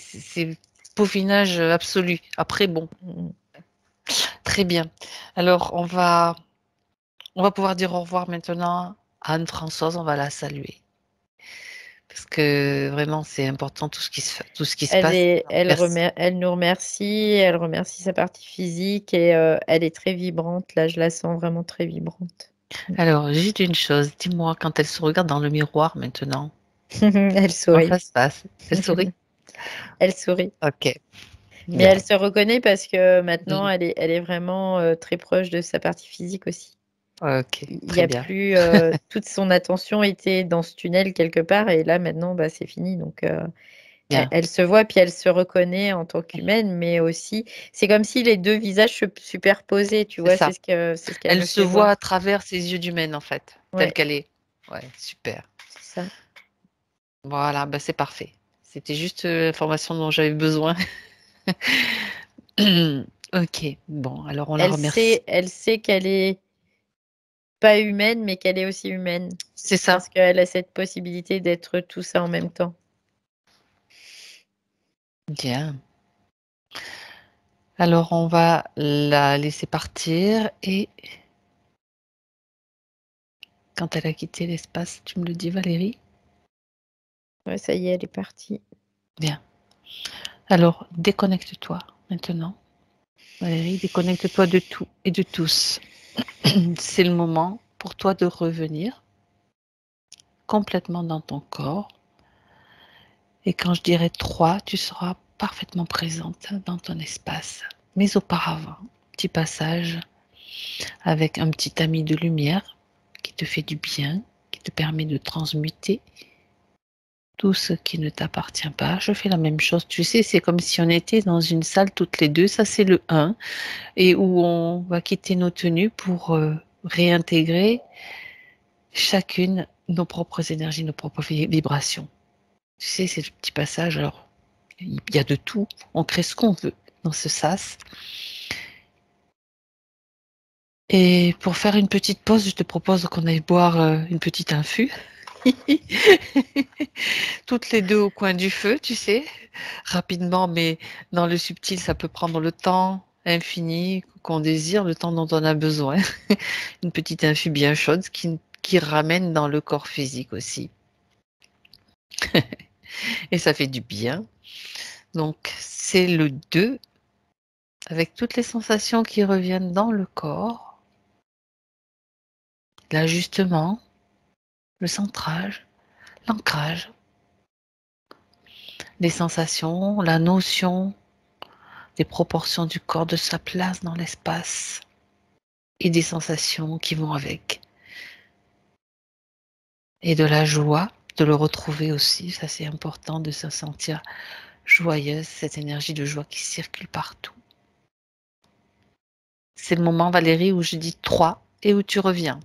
peaufinage absolu. Après, bon, Mm. très bien. Alors, on va pouvoir dire au revoir maintenant à Anne-Françoise, on va la saluer. Parce que vraiment, c'est important tout ce qui se passe. Merci. Elle nous remercie, elle remercie sa partie physique et elle est très vibrante. Là, je la sens vraiment très vibrante. Alors, juste une chose, dis-moi, quand elle se regarde dans le miroir maintenant, Elle comment sourit. ça se passe? Elle sourit? Elle sourit. Ok, Mais bien. elle se reconnaît parce que maintenant, Mhm. elle est vraiment très proche de sa partie physique aussi. Ok, Il n'y très a bien. plus toute son attention était dans ce tunnel quelque part et là maintenant, bah, c'est fini. Donc Bien. elle se voit puis elle se reconnaît en tant qu'humaine, mais aussi c'est comme si les deux visages se superposaient, tu C'est vois, ça. c'est ce qu'elle Elle me se fait voit voir. à travers ses yeux d'humaine, en fait, telle Ouais, qu'elle est. Ouais, super. c'est ça. Voilà, bah c'est parfait. C'était juste l'information dont j'avais besoin. Ok, bon, alors on la remercie. Elle sait qu'elle est pas humaine, mais qu'elle est aussi humaine C'est ça. parce qu'elle a cette possibilité d'être tout ça en même temps. Bien. Alors on va la laisser partir et quand elle a quitté l'espace, tu me le dis, Valérie? Ouais, ça y est, elle est partie. Bien. Alors déconnecte-toi maintenant. Valérie, déconnecte-toi de tout et de tous. C'est le moment pour toi de revenir complètement dans ton corps. Et quand je dirai 3, tu seras parfaitement présente dans ton espace. Mais auparavant, petit passage avec un petit tamis de lumière qui te fait du bien, qui te permet de transmuter tout ce qui ne t'appartient pas. Je fais la même chose. Tu sais, c'est comme si on était dans une salle toutes les deux. Ça, c'est le 1. Et où on va quitter nos tenues pour réintégrer chacune nos propres énergies, nos propres vibrations. Tu sais, c'est le petit passage. Alors, il y a de tout. On crée ce qu'on veut dans ce sas. Et pour faire une petite pause, je te propose qu'on aille boire une petite infus. Toutes les deux au coin du feu, tu sais, rapidement, mais dans le subtil, ça peut prendre le temps infini qu'on désire, le temps dont on a besoin. Une petite infusion bien chaude qui ramène dans le corps physique aussi. Et ça fait du bien. Donc, c'est le 2, avec toutes les sensations qui reviennent dans le corps, l'ajustement, le centrage, l'ancrage, les sensations, la notion des proportions du corps, de sa place dans l'espace et des sensations qui vont avec. Et de la joie, de le retrouver aussi, ça c'est important de se sentir joyeuse, cette énergie de joie qui circule partout. C'est le moment, Valérie, où je dis 3 et où tu reviens.